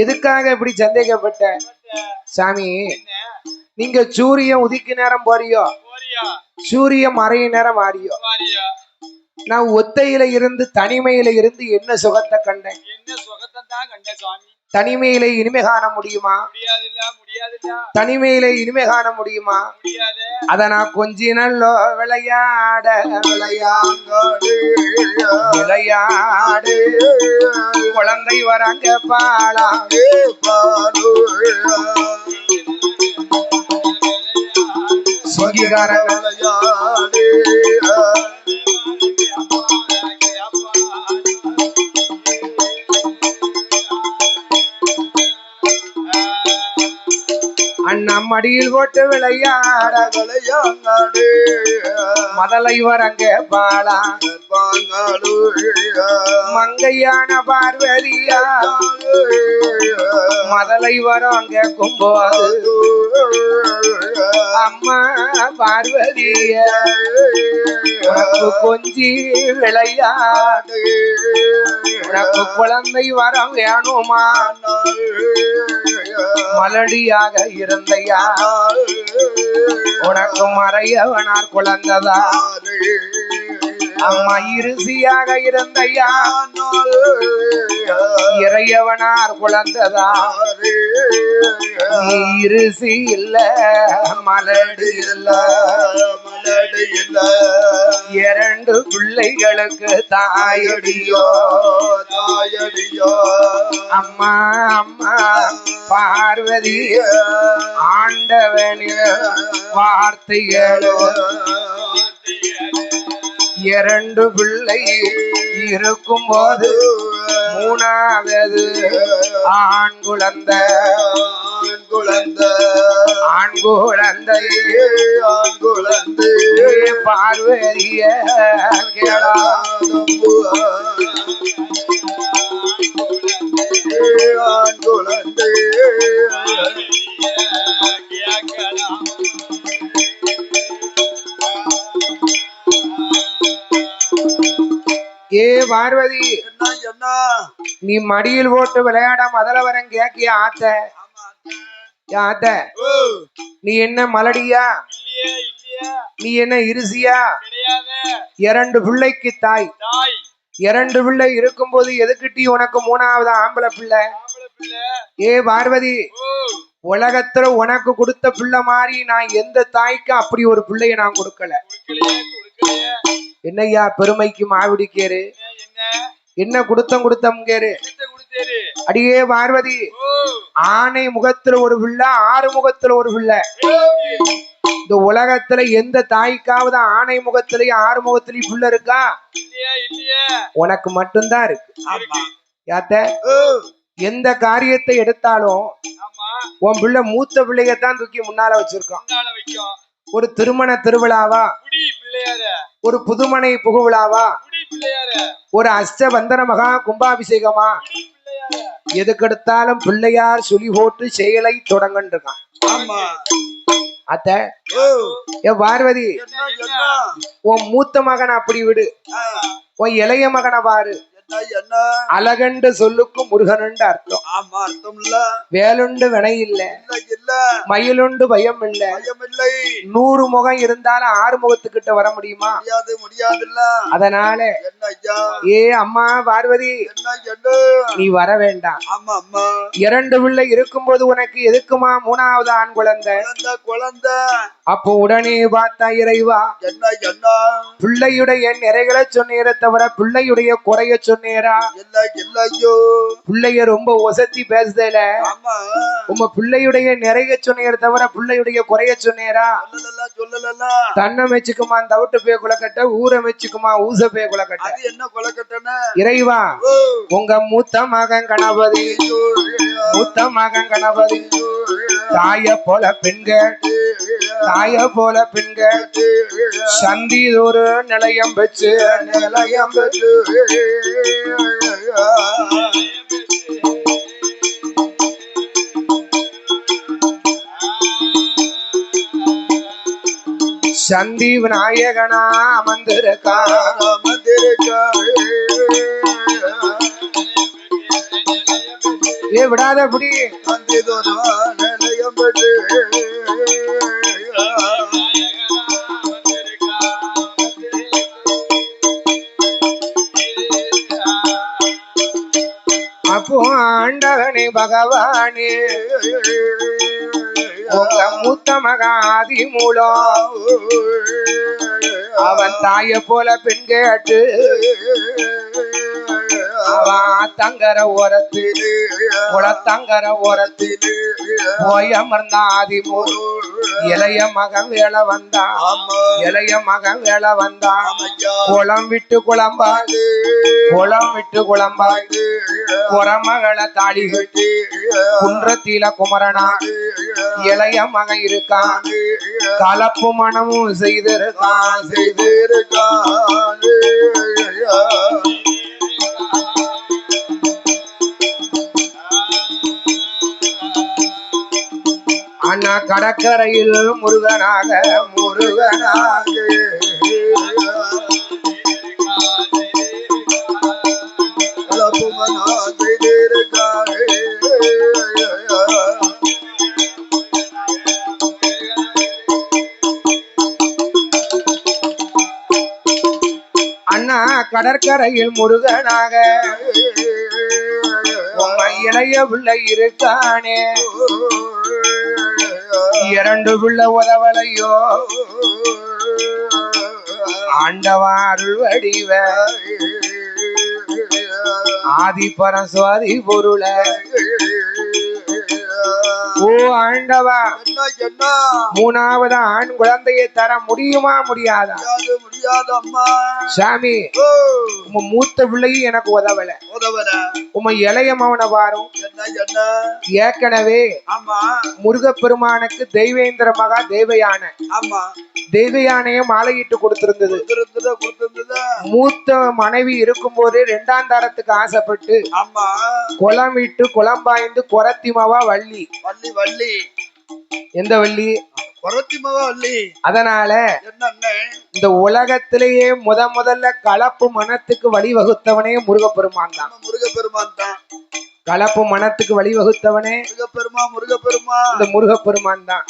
எதுக்காக இப்படி சந்தேகப்பட்ட? சாமி நீங்க சூரியன் உதிக்கு நேரம் போறியோ, சூரியன் மறைய நேரம் ஆறியோ. நான் ஒத்தையில இருந்து தனிமையில இருந்து என்ன சுகத்தை கண்டேன்? தனிமையில இனிமை காண முடியுமா? தனிமையில இனிமை காண முடியுமா? அத நான் கொஞ்ச நல்லோ விளையாட விளையாடு விளையாடு குழந்தை வராங்க பாலா சொங்கிகாரங்க விளையாடு அண்ணா மடியில் போட்டு விளையாட விளையாடு மதலை வரங்க பாலா மங்கையான பார்வதியா மதலை வரங்க கும்போது அம்மா பார்வதிய உனக்கு கொஞ்சி விளையாடு உனக்கு குழந்தை வரம் வேணுமா? மலடியாக இருந்தையா உனக்கு மறையவனார் குழந்ததா அம்மா இருசியாக இருந்தையா இறையவனார் குழந்ததா நீ இருசி இல்ல மலடு இல்ல இரண்டு பிள்ளைகளுக்கு தாயடியோ அம்மா அம்மா பார்வதி ஆண்டவனின் வார்த்தைகளோ இரண்டு பிள்ளை இருக்கும் போது மூணாவது ஆண் குழந்தை பார்வதிய கேளா ஏ பார்வதி என்ன நீ மடியில் போட்டு விளையாட முதல்ல வரேன் கேக்கிய ஆத்த ஆத்த நீ என்ன மலடியா நீ என்ன இருசியா இரண்டு பிள்ளைக்கு தாய் இரண்டு பிள்ளை இருக்கும்போது எதுக்கிட்டி உனக்கு மூணாவது ஆம்பளை பிள்ளை ஏ பார்வதி உலகத்துல உனக்கு கொடுத்த பிள்ளை மாதிரி நான் எந்த தாய்க்கு அப்படி ஒரு பிள்ளைய நான் கொடுக்கல என்னய்யா பெருமைக்கு மாவிடிக்கேரு என்ன கொடுத்தம் கேரு அடியே பார்வதி ஆணை முகத்துல ஒரு பிள்ளை ஆறு முகத்துல ஒரு பிள்ளை இந்த உலகத்துல எந்த தாய்க்காவது ஆணை முகத்திலயும் ஆறு முகத்திலயும் பிள்ளை இருக்கா உனக்கு மட்டும்தான் இருக்கு யாத்த எந்த காரியத்தை எடுத்தாலும் உன் பிள்ளை மூத்த பிள்ளையத்தான் தூக்கி முன்னால வச்சிருக்கான் ஒரு திருமண திருவிழாவா ஒரு புதுமனை புகுவிழாவா ஒரு அஷ்டபந்தன மகா கும்பாபிஷேகமா எதுக்கெடுத்தாலும் பிள்ளையார் சுழி போட்டு செயலை தொடங்கன்றிருக்கான் அத்த ஏ பார்வதி உன் மூத்த மகன் அப்படி விடு உன் இளைய மகனை பாரு அழகண்டு சொல்லுக்கும் முருகனுண்டு அர்த்தம் வேலுண்டு வினை இல்ல மயிலுண்டு பயம் இல்ல 100 முகம் இருந்தாலும் 6 முகத்துக்கிட்ட வர முடியுமா அதனால ஏ அம்மா பார்வதி நீ வர வேண்டாம் இரண்டு பிள்ளை இருக்கும்போது உனக்கு எதுக்குமா மூணாவது ஆண் குழந்தை அப்போ உடனே பார்த்தா இறைவா பிள்ளையுடைய நிறைகளை சொன்னீரை தவிர பிள்ளையுடைய குறைய சொன்னேரா பிள்ளைய ரொம்ப ஒசத்தி பேசுதல உங்க பிள்ளையுடைய நிறைய சொன்னீரை தவிர பிள்ளையுடைய குறைய சொன்னேரா தன்னை மெச்சுக்குமா தவிட்டு போய் குலக்கட்ட ஊரை மெச்சுக்குமா ஊச போய் குலக்கட்ட என்ன குலக்கட்டன இறைவா உங்க மூத்த மகன் கணபதி தாய போல பெண்கள் சந்தி ஒரு நிலையம் பெற்று சந்தி விநாயகனா அமர்ந்திருக்கா ஏ விடாத புடி நிலையம் பெற்று அப்போ ஆண்டவனே பகவானே உங்க மூத்த மகாதி மூலம் அவன் தாய போல பெண் கேட்டு அவன் தங்கர ஓரத்திலே குளத்தங்கர ஓரத்திலே போய் அமர்ந்தான் ஆதிமூல் இளைய மகன் வேலை வந்தான் குளம் விட்டு குளம்பாது குரமகளை தாடி கட்டி குன்றத்தில குமரனா இளைய மகன் இருக்கான் கலப்பு மனமும் செய்திருக்கான் அண்ணா கடற்கரையில் முருகனாக கடற்கரையில் முருகனாக உம்மை இளைய பிள்ளை இருக்கானே இரண்டு பிள்ளை உதவலையோ ஆண்டவா அருள் வடிவ ஆதிபரம் சுவாதி பொருள ஓ ஆண்டவா மூணாவது ஆண் குழந்தையை தர முடியுமா முடியாதா முடியாதம்மா சாமி உங்க மூத்த பிள்ளையும் எனக்கு உதவல உங்க இளைய மவனை பாரும் ஏற்கனவே முருகப்பெருமானுக்கு தெய்வேந்திர மகா தேவயான தெய்வயானைய மாலையிட்டு கொடுத்திருந்தது மூத்த மனைவி இருக்கும் போது இரண்டாம் தரத்துக்கு ஆசைப்பட்டு குளம் விட்டு குளம்பாய்ந்து குரத்திமாவா வள்ளி வள்ளி எந்த வள்ளி வள்ளி அதனால இந்த உலகத்திலேயே முதல்ல கலப்பு மனத்துக்கு வழிவகுத்தவனே முருகப்பெருமான் தான் கலப்பு மனத்துக்கு வழிவகுத்தவனே முருகப்பெருமா இந்த முருகப்பெருமான் தான்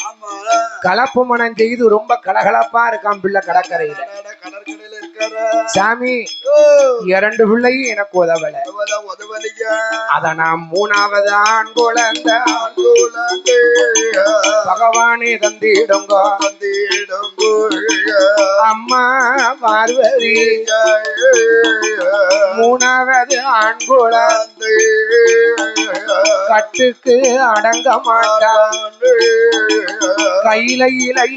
கலப்பு மனம் செய்து ரொம்ப கலகலப்பா இருக்கான் பிள்ளை கடற்கரையில சாமி இரண்டு பிள்ளையும் எனக்கு உதவல அத நான் மூணாவது ஆண் குழந்தை பகவானே தந்திடுங்க அம்மா பார்வதி மூணாவது ஆண் குழந்தை கட்டுக்கு அடங்க மாட்டான் கையில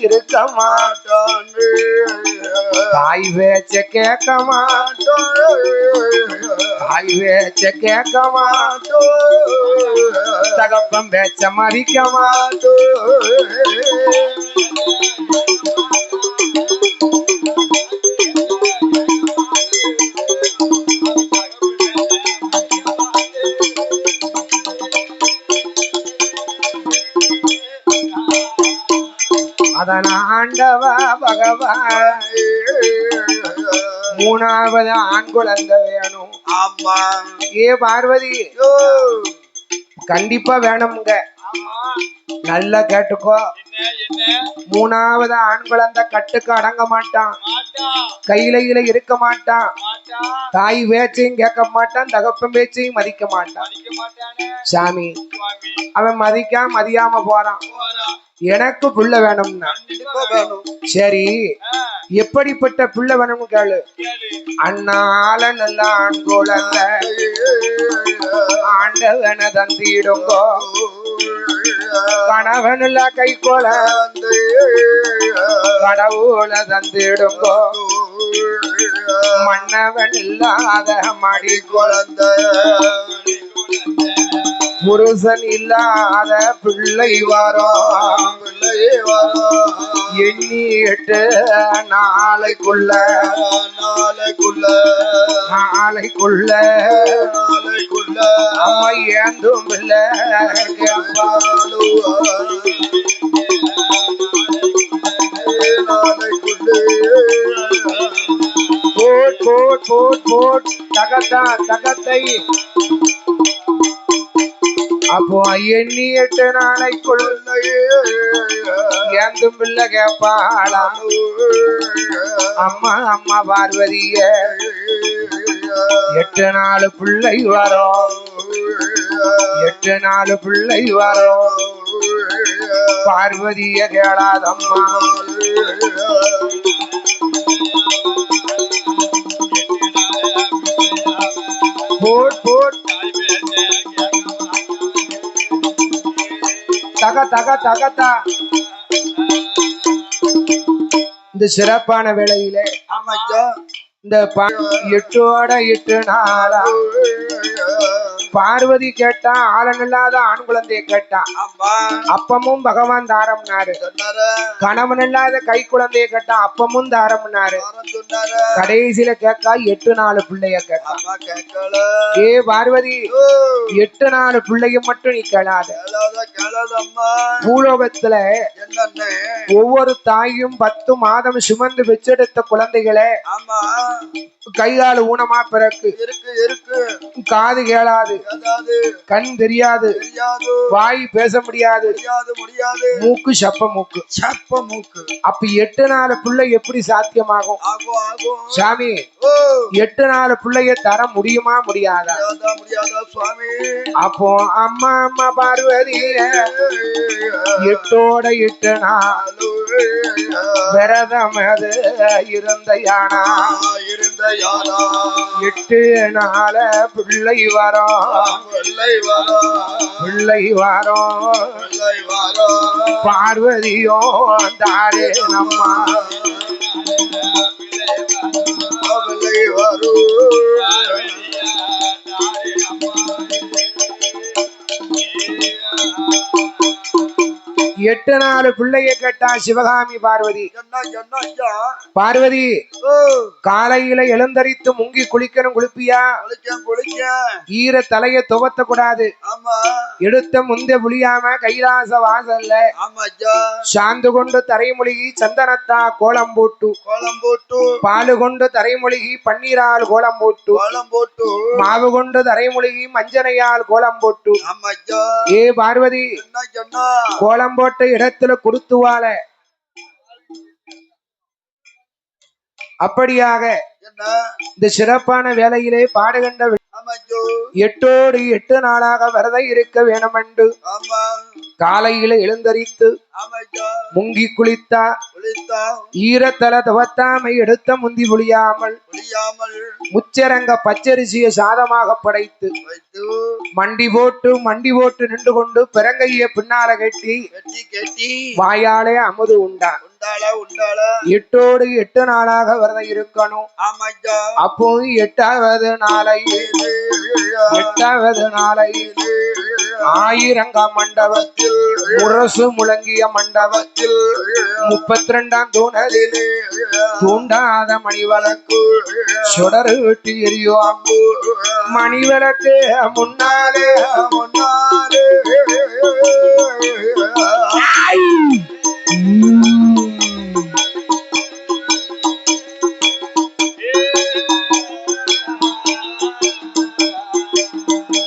இருக்க மாட்டான் தாய் பேச்ச கேட்க மாட்டோம் தாய் பேச்ச கேட்க மாட்டோம் தகப்பம் பேச்ச மதிக்க மாட்டோம் அதன் ஆண்டவா பகவான் மூணாவது ஆண் குழந்தை வேணும் ஏ பார்வதி கண்டிப்பா வேணும்ங்க நல்லா கேட்டுக்கோ மூணாவது ஆண் குழந்தை கட்டுக்கு அடங்க மாட்டான் கையில இருக்க மாட்டான் தாய் பேச்சையும் கேட்க மாட்டான் தகப்பன் பேச்சையும் மதிக்க மாட்டான் சாமி அவன் மதியாம போறான் எனக்கு புள்ள வேணும்னா சரி எப்படிப்பட்ட புள்ள வேணும்னு கேளு அண்ணால நல்ல ஆண் குழந்தை ஆண்டவன தந்திடுங்கோ கணவனுள்ள கை குழந்தை கடவுள தந்திடுங்கோ மன்னவன் இல்லாத மடி குழந்தை புருஷன் இல்லாத பிள்ளை வரும் எண்ணி 8 நாளைக்குள்ள அம்மா ஏந்தும் இல்லை போட் தகத்தை அப்போ எண்ணி 8 நாளைக்குள்ள ஏந்தும் பிள்ளை கேப்பாளா அம்மா பார்வதிய 8 நாள் பிள்ளை வரும் 8 நாள் பிள்ளை வரும் பார்வதிய கேளாதம்மா போட் தகத்தா இந்த சிறப்பான வேளையிலே இந்த 8 நாளா பார்வதி கேட்டா ஆளன் இல்லாத ஆண் குழந்தைய கேட்டான் அப்பமும் பகவான் தாரம்னாரு கணவன் இல்லாத கை குழந்தைய கேட்டா அப்பமும் தாரம்னாரு கடைசியில கேட்கா 8 நாள் பிள்ளைய கேட்டான் ஏ பார்வதி 8 நாள் பிள்ளைய மட்டும் நீ கேளாத பூலோகத்துல ஒவ்வொரு தாயும் 10 மாதம் சுமந்து பெற்றெடுத்த குழந்தைகளை கைகால ஊனமா பிறக்கு காது கேளாது கண் தெரியாது, வாய் பேச முடியாது, மூக்கு சப்ப மூக்கு. அப்ப 8 நாள் பிள்ளை எப்படி சாத்தியமாகும் சாமி? 8 நாள் பிள்ளைய தர முடியுமா முடியாதா? அப்போ அம்மா பார்வதி 8 நாள் விரதம் இருந்த யானா 8 நாள பிள்ளை வரோம் பார்வதியோ தாரே நம்மா எட்டு நாலு பிள்ளைய கேட்டா சிவகாமி பார்வதி. பார்வதி காலையில எழுந்தரித்து முங்கி குளிக்கணும், குளிப்பியா? ஈர தலைய துவத்த கூடாது. எடுத்த முந்த புளியாம கைலாச வாசல்ல சாந்து கொண்டு தரைமொழிகி சந்தனத்தா கோலம் போட்டு பாலு கொண்டு தரைமொழிகி பன்னீரால் கோலம் போட்டு மாவு கொண்டு தரைமொழிகி மஞ்சனையால் கோலம் போட்டு. ஏ பார்வதி, கோலம் போட்ட இடத்துல குருத்துவால அப்படியாக இந்த சிறப்பான வேலையிலே பாடுகின்ற 8 நாளாக விரதம் இருக்க வேணுமென்று காலையில எழுந்தரித்து முங்கி குளித்தா ஈரத்தல துவத்தாமை எடுத்த முந்தி புளியாமல் முச்சரங்க பச்சரிசிய சாதமாக படைத்து மண்டி போட்டு நின்று கொண்டு பிறங்கைய பின்னால கட்டி வாயாலே அமுது உண்டான். 8 நாளாக விரதம் இருக்கணும். அப்போ 8வது நாளை ஆயிரங்க மண்டபத்தில் முரசு முழங்கிய மண்டபத்தில் 32ஆம் தூணலில் தூண்டாத மணிவிளக்கு சுடரு விட்டு எரியும். மணிவிளக்கு முன்னாலே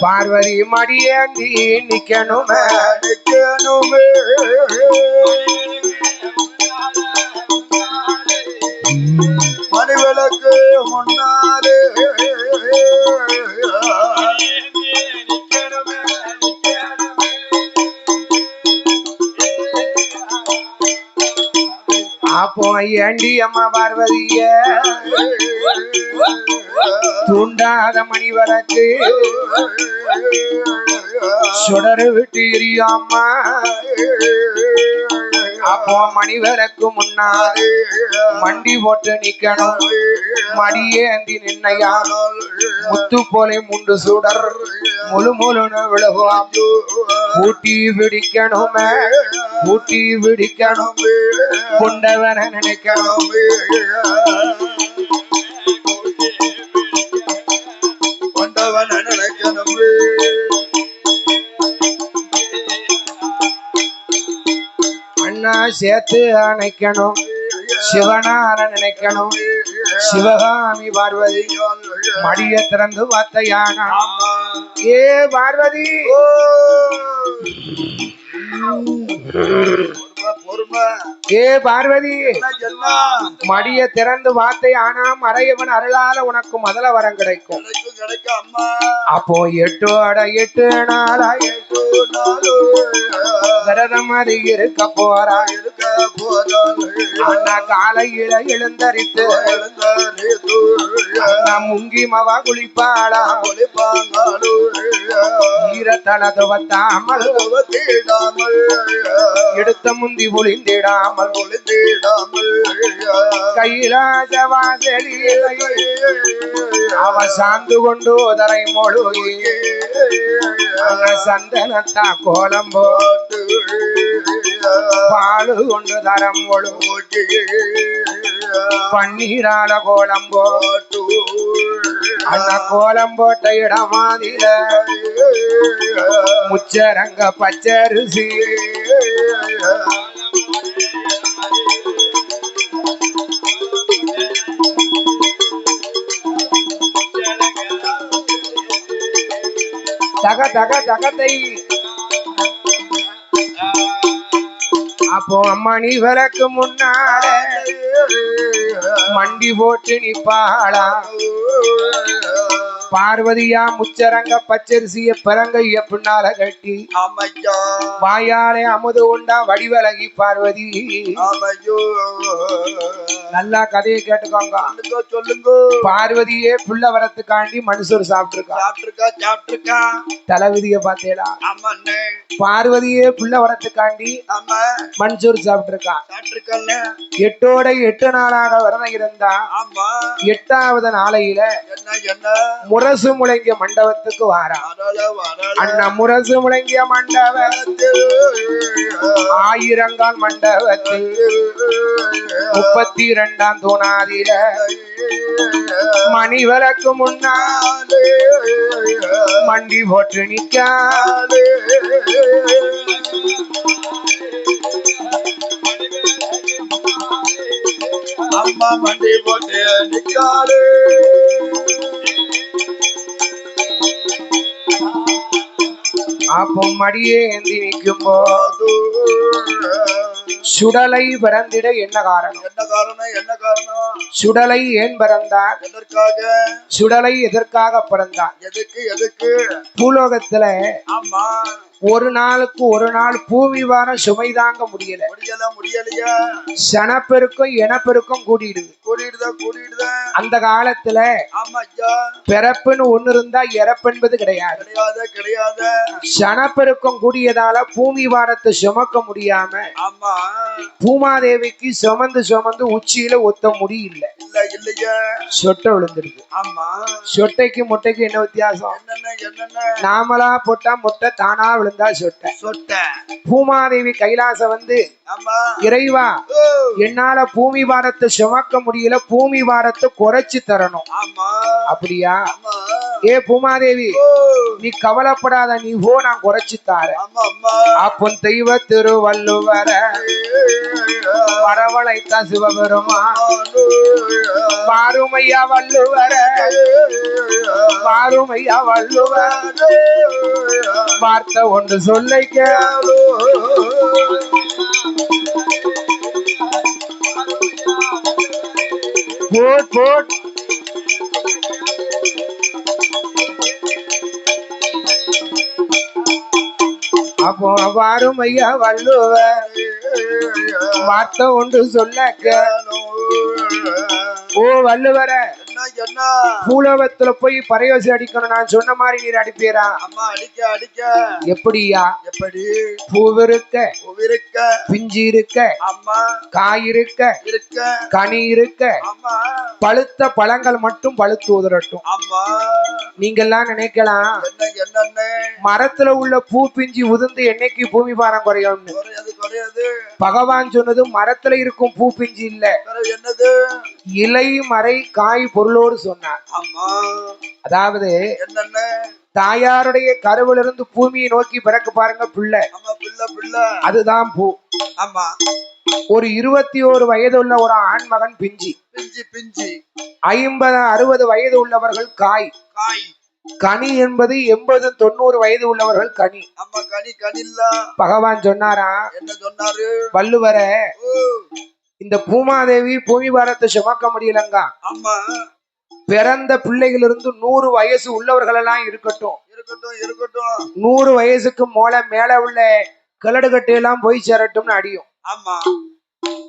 பார்வதி மடியேந்தி நிக்கணுமே மணிவிளக்கு முன்னாலே அப்போ ஏண்டி அம்மா பார்வதிய தூண்டாத மணிவிளக்கு சுடரு விட்டு எரியாமா. அப்போ மணிவிளக்கு முன்னாலே மண்டி போட்டு நிக்கணும். மடியேந்தி நின்னையா முத்து போலே முண்டு சுடர் முழுன்னு விழுகுவாம். ஊட்டி பிடிக்கணுமே கொண்டவன நினைக்கணும். அண்ணா சேர்த்து அணைக்கணும், சிவனார நினைக்கணும். சிவகாமி பார்வதி மடிய திறந்து வார்த்தையானா. ஏ பார்வதி, ஏ பார்வதி, மடிய திறந்து வார்த்தை ஆனா மறையவன் அருளால உனக்கு முதல வரம் கிடைக்கும். அப்போ 8 நாளா விரதம் அது இருக்க போறா. அண்ணா காலையில எழுந்தரித்து அண்ணா முங்கி மவா குளிப்பாளா. ஈரத்தல துவத்தாமல் எடுத்த முந்தி பொழிந்திடாமல் கைலாச வாசலில் அவ சாந்து கொண்டு உதரை மொழுகி சந்தனத்தா கோலம் போட்டு பாலு கொண்டு தரம் ஒழுகி பன்னீரால கோலம் போட்டு அண்ணா கோலம் போட்ட இடமாதில முச்சரங்க பச்சரிசி தக தக தகத்தை. அப்போ அம்மா நீ விளக்கு முன்னால மண்டி போட்டு நிப்பாளா. பார்வதியா முச்சரங்க பச்சரிசிய பிறங்கைய பின்னால கட்டி வாயாலே அமுது உண்டா வடிவழகி பார்வதி. நல்லா கதையை கேட்டுக்கோங்க. சொல்லுங்க. பார்வதியே புள்ள வரத்துக்காண்டி மனுஷர் சாப்பிட்டுருக்கா. தலைவிதிய பார்த்தேடா. பார்வதியே புள்ள வரத்துக்காண்டி மனுஷர் சாப்பிட்டுருக்கான். 8 நாளாக விரதம் இருந்தா 8வது நாளையில முரசு முழங்கிய மண்டபத்துக்கு வாரா. அண்ணா முரசு முழங்கிய மண்டபத்தில் 1000 மண்டபத்தில் 32ஆம் தூணாதில மணி விளக்கு முன்னாலே மண்டி போட்டு நிக்காது. அம்மா மண்டி போட்டு நிக்காது. அப்போ மடியே ஏந்தி நிற்கும் போது சுடலை பிறந்திட என்ன காரணம்? சுடலை ஏன் பிறந்தார்? சுடலை எதற்காக பிறந்தார்? எதுக்கு பூலோகத்துல ஒரு நாளுக்கு ஒரு நாள் பூமி வாரம் சுமை தாங்க முடியலையா. சனப்பெருக்கும் இனப்பெருக்கும் கூடிடுது. அந்த காலத்துல பிறப்புன்னு ஒண்ணு இருந்தா இறப்பென்பது கிடையாது. சனப்பெருக்கம் கூடியதால பூமி வாரத்தை சுமக்க முடியாம பூமாதேவிக்கு சுமந்து உச்சியில ஒத்த முடி இல்ல. சொட்டை விழுந்துடுது. சொட்டைக்கு முட்டைக்கு என்ன வித்தியாசம்? நாமளா போட்டா முட்டை, தானா விழுந்தா சொட்டை. பூமாதேவி கைலாசம் வந்து இறைவா என்னால பூமி பாரத்தை சுமக்க முடியல, பூமி பாரத்தை குறைச்சு தரணும். அப்படியா? ஏ பூமாதேவி நீ கவலைப்படாத, நீ போ, நான் குறைச்சு தாரேன். அப்போ தெய்வ திருவள்ளுவர வரவழைத்தான் சிவபெருமா. பாருமையா வள்ளுவர, பாருமையா வள்ளுவர் வார்த்தை ஒன்று சொல்லை கேளு. போட் அப்போ பாருமையா வள்ளுவர் வார்த்தை ஒன்று சொல்ல கேளு. ஓ வள்ளுவர, பூலோகத்துல போய் பறையோசி அடிக்கணும், நான் சொன்ன மாதிரி நீர் அடிப்பீரா? எப்படியா? பூவிருக்க, பிஞ்சு இருக்க, காய் இருக்க, கனி இருக்க, பழுத்த பழங்கள் மட்டும் பழுத்து உதரட்டும். நீங்கெல்லாம் நினைக்கலாம் மரத்துல உள்ள பூ பிஞ்சு உதிர்ந்து என்னைக்கு பூமி பாரம் குறையும். பகவான் சொன்னது மரத்துல இருக்கும் பூ பிஞ்சு இல்ல, இலை மறை காய் பொருளோடு சொன்னார். அதாவது தாயாருடைய கருவிலிருந்து பூமியை நோக்கி பிறக்க பாருங்க பிள்ளை, அதுதான் பூ. ஒரு 21 வயது உள்ள ஒரு ஆண் மகன் பிஞ்சி. 50-60 வயது உள்ளவர்கள் காய். கனி என்பது 80-90 வயது உள்ளவர்கள் கனி. பகவான் சொன்னாரா? என்ன சொன்னாரு? வள்ளுவர, இந்த பூமாதேவி பூமி பாரத்தை சுமக்க முடியலங்க. பிறந்த பிள்ளைகளிலிருந்து 100 வயசு உள்ளவர்கள் எல்லாம் இருக்கட்டும். 100 வயசுக்கு மேல உள்ள கிளடுகட்டை எல்லாம் போய் சேரட்டும்னு அடியும்.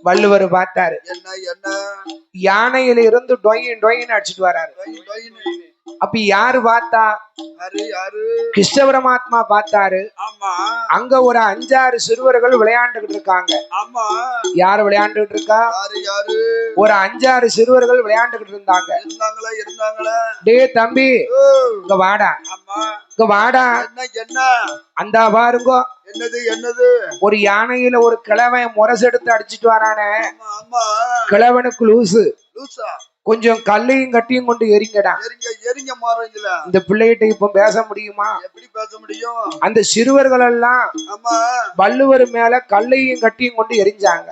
வள்ளுவர் பார்த்தாரு. யானையில இருந்து டொயின் அடிச்சுட்டு வராரு. அப்ப யாரு பார்த்தா? கிருஷ்ண பரமாத்மா பார்த்தாரு. அங்க ஒரு 5-6 சிறுவர்கள் விளையாண்டுகிட்டு இருக்காங்க. யாரு விளையாண்டுகிட்டு இருக்கா? ஒரு 5-6 சிறுவர்கள் விளையாண்டுகிட்டு இருந்தாங்க. டே தம்பி இங்க வாடா, இங்க வாடா. அந்த பாருங்க என்னது ஒரு யானையில ஒரு கிழவன் முரசெடுத்து அடிச்சுட்டு வரானே, கிழவனுக்கு லூசு. லூசா கொஞ்சம் கல்லையும் கட்டியும் கொண்டு எரிங்கடா. எரிங்க எரிங்க மாறீங்கள. இந்த பிள்ளைகிட்ட இப்ப பேச முடியுமா? எப்படி பேச முடியும்? அந்த சிறுவர்கள் எல்லாம் ஆமா வள்ளுவர் மேல கல்லையும் கட்டியும் கொண்டு எரிஞ்சாங்க.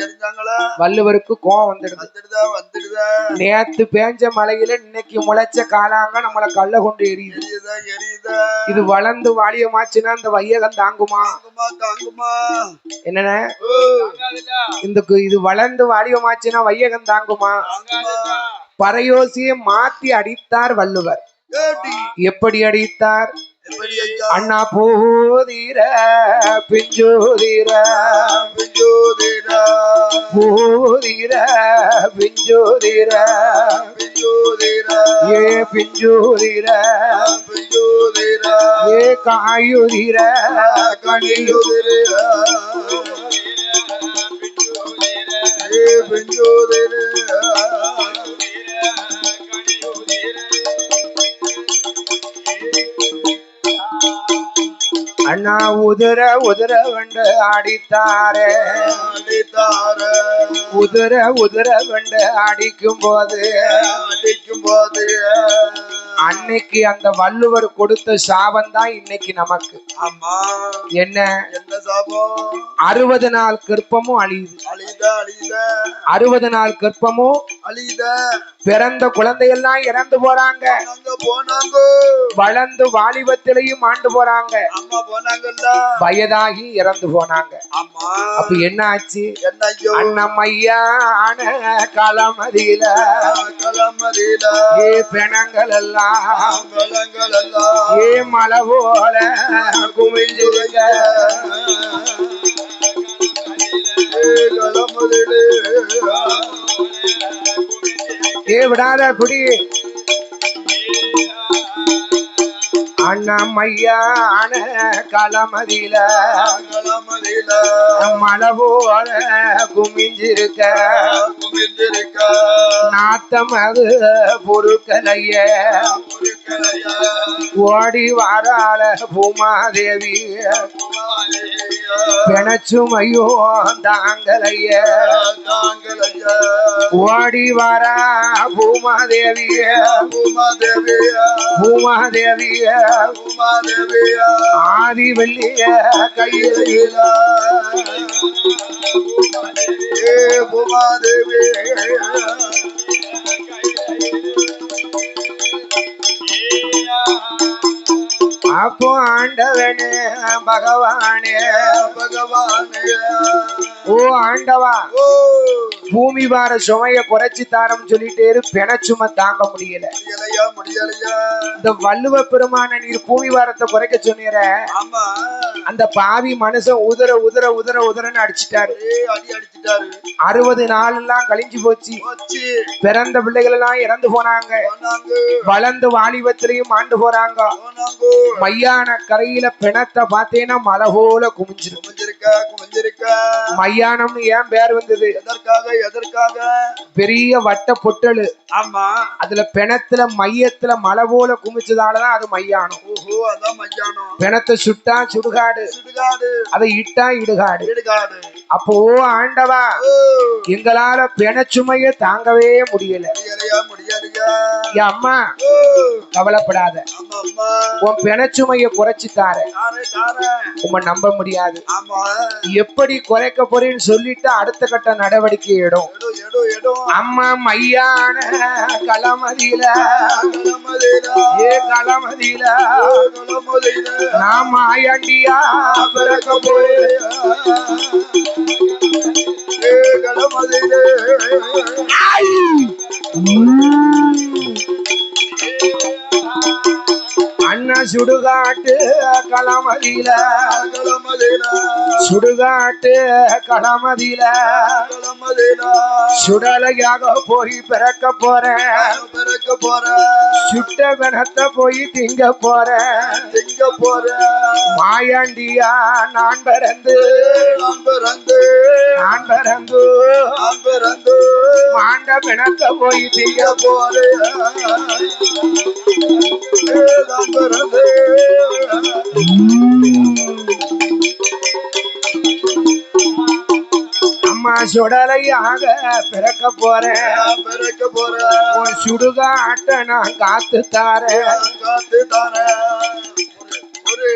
எரிஞ்சாங்களா வள்ளுவருக்கு கோவம் வந்துடுது. வந்துடுதா நேத்து பேஞ்ச மலையில இன்னைக்கு முளைச்ச காலாங்க நம்மள கல்ல கொண்டு எரியுது. எரியுதா இது வளர்ந்து வாலியமாச்சுன்னா இந்த வையகம் தாங்குமா? என்னன்னா இது வளர்ந்து வாலியமாச்சுன்னா வையகம் தாங்குமா? பறையோசியை மாத்தி அடித்தார் வள்ளுவர். எப்படி அடித்தார்? அண்ணா போதீர பிஞ்சோதீர போதீர பிஞ்சோதீர ஏ பிஞ்சோதீர ஏ காயுதீர கனியுதீர ஏ பிஞ்சோதீர அண்ணா உதிர உதிர வெண்டு ஆடித்தாரே உதிர உதிர வெண்டு அடிக்கும் போது அன்னைக்கு அந்த வள்ளுவர் கொடுத்த சாபம் தான் இன்னைக்கு நமக்கு. ஆமா என்ன என்ன சாபம்? 60 நாள் கற்பமும் அழியுது. 60 நாள் கற்பமும் அழியுத. பிறந்த குழந்தையெல்லாம் இறந்து போறாங்க. வளர்ந்து வாலிபத்திலையும் ஆண்டு போறாங்க. வயதாகி இறந்து போனாங்க. அப்ப என்ன ஆச்சு? அண்ணமையான களமதியில ஏ பெணங்கள் எல்லாம் ஏ மலை போல குமிஞ்சிருக்க ஏ விடாத குடி அண்ணமையான களமதியில மலை போல குமிஞ்சிருக்க நாத்தமது பொருட்களைய ஓடி வாராள பூமாதேவி பிணச்சுமையோ தாங்கலைய ஓடி வாரா பூமாதேவிய பூமாதேவிய ஆதி வெள்ளிய கையில பூமாதேவி அப்போ ஆண்டவனே பகவானே ஓ ஆண்டவா பூமி வார சுமைய குறைச்சி தாரம் சொல்லிட்டே பிணச்சுமை தாங்க முடியல. இந்த வள்ளுவ பெருமான நீர் பூமி வாரத்தை குறைக்க சொன்னீர. அந்த பாவி மனுஷன் உதற உதற உதற உதறன்னு அடிச்சுட்டாரு. 60 நாள் எல்லாம் கழிஞ்சு போச்சு. பிறந்த பிள்ளைகள் எல்லாம் இறந்து போனாங்க. வளர்ந்து வாலிபத்திலையும் ஆண்டு போறாங்க. மையான கரையில பிணத்தை பார்த்தேன்னா மலை போல குமிஞ்சிருக்க. மையானம்னு ஏன் பேர் வந்தது? எதற்காக? பெரிய வட்ட பொட்டலு. ஆமா அதுல பிணத்துல மையத்துல மலை போல குமிச்சதாலதான் அது மையானம். பிணத்தை சுட்டா சுடுகாடு, அதை இட்டா இடுகாடு. அப்போ ஆண்டவா எங்களால பிணச்சுமைய தாங்கவே முடியல. அம்மா கவலைப்படாத, உன் பிணச்சுமைய குறைச்சிட்டார. உம்ம நம்ப முடியாது. எப்படி குறைக்க போறேன்னு சொல்லிட்டு அடுத்த கட்ட நடவடிக்கை இடும். அம்மா மையான களமதியில ஏ களமதியில நாம ஆயாண்டியா பிறக்க போய் களமதியில அண்ணா சுடுகாட்டு களமதியில சுடுகாட்டு களமதியில சுடலையாக போய் பிறக்க போறேன். சுட்ட கணத்தை போய் திங்க போறேன். மாயாண்டியா நான் பிறந்து மாண்ட பிணத்தை போய் திங்க போறேன். அம்மா சுடலையாக பிறக்க போறேன் பிறக்க போற உன் சுடுகாட்ட நான் காத்து தாரேன் காத்து தானே ஒரு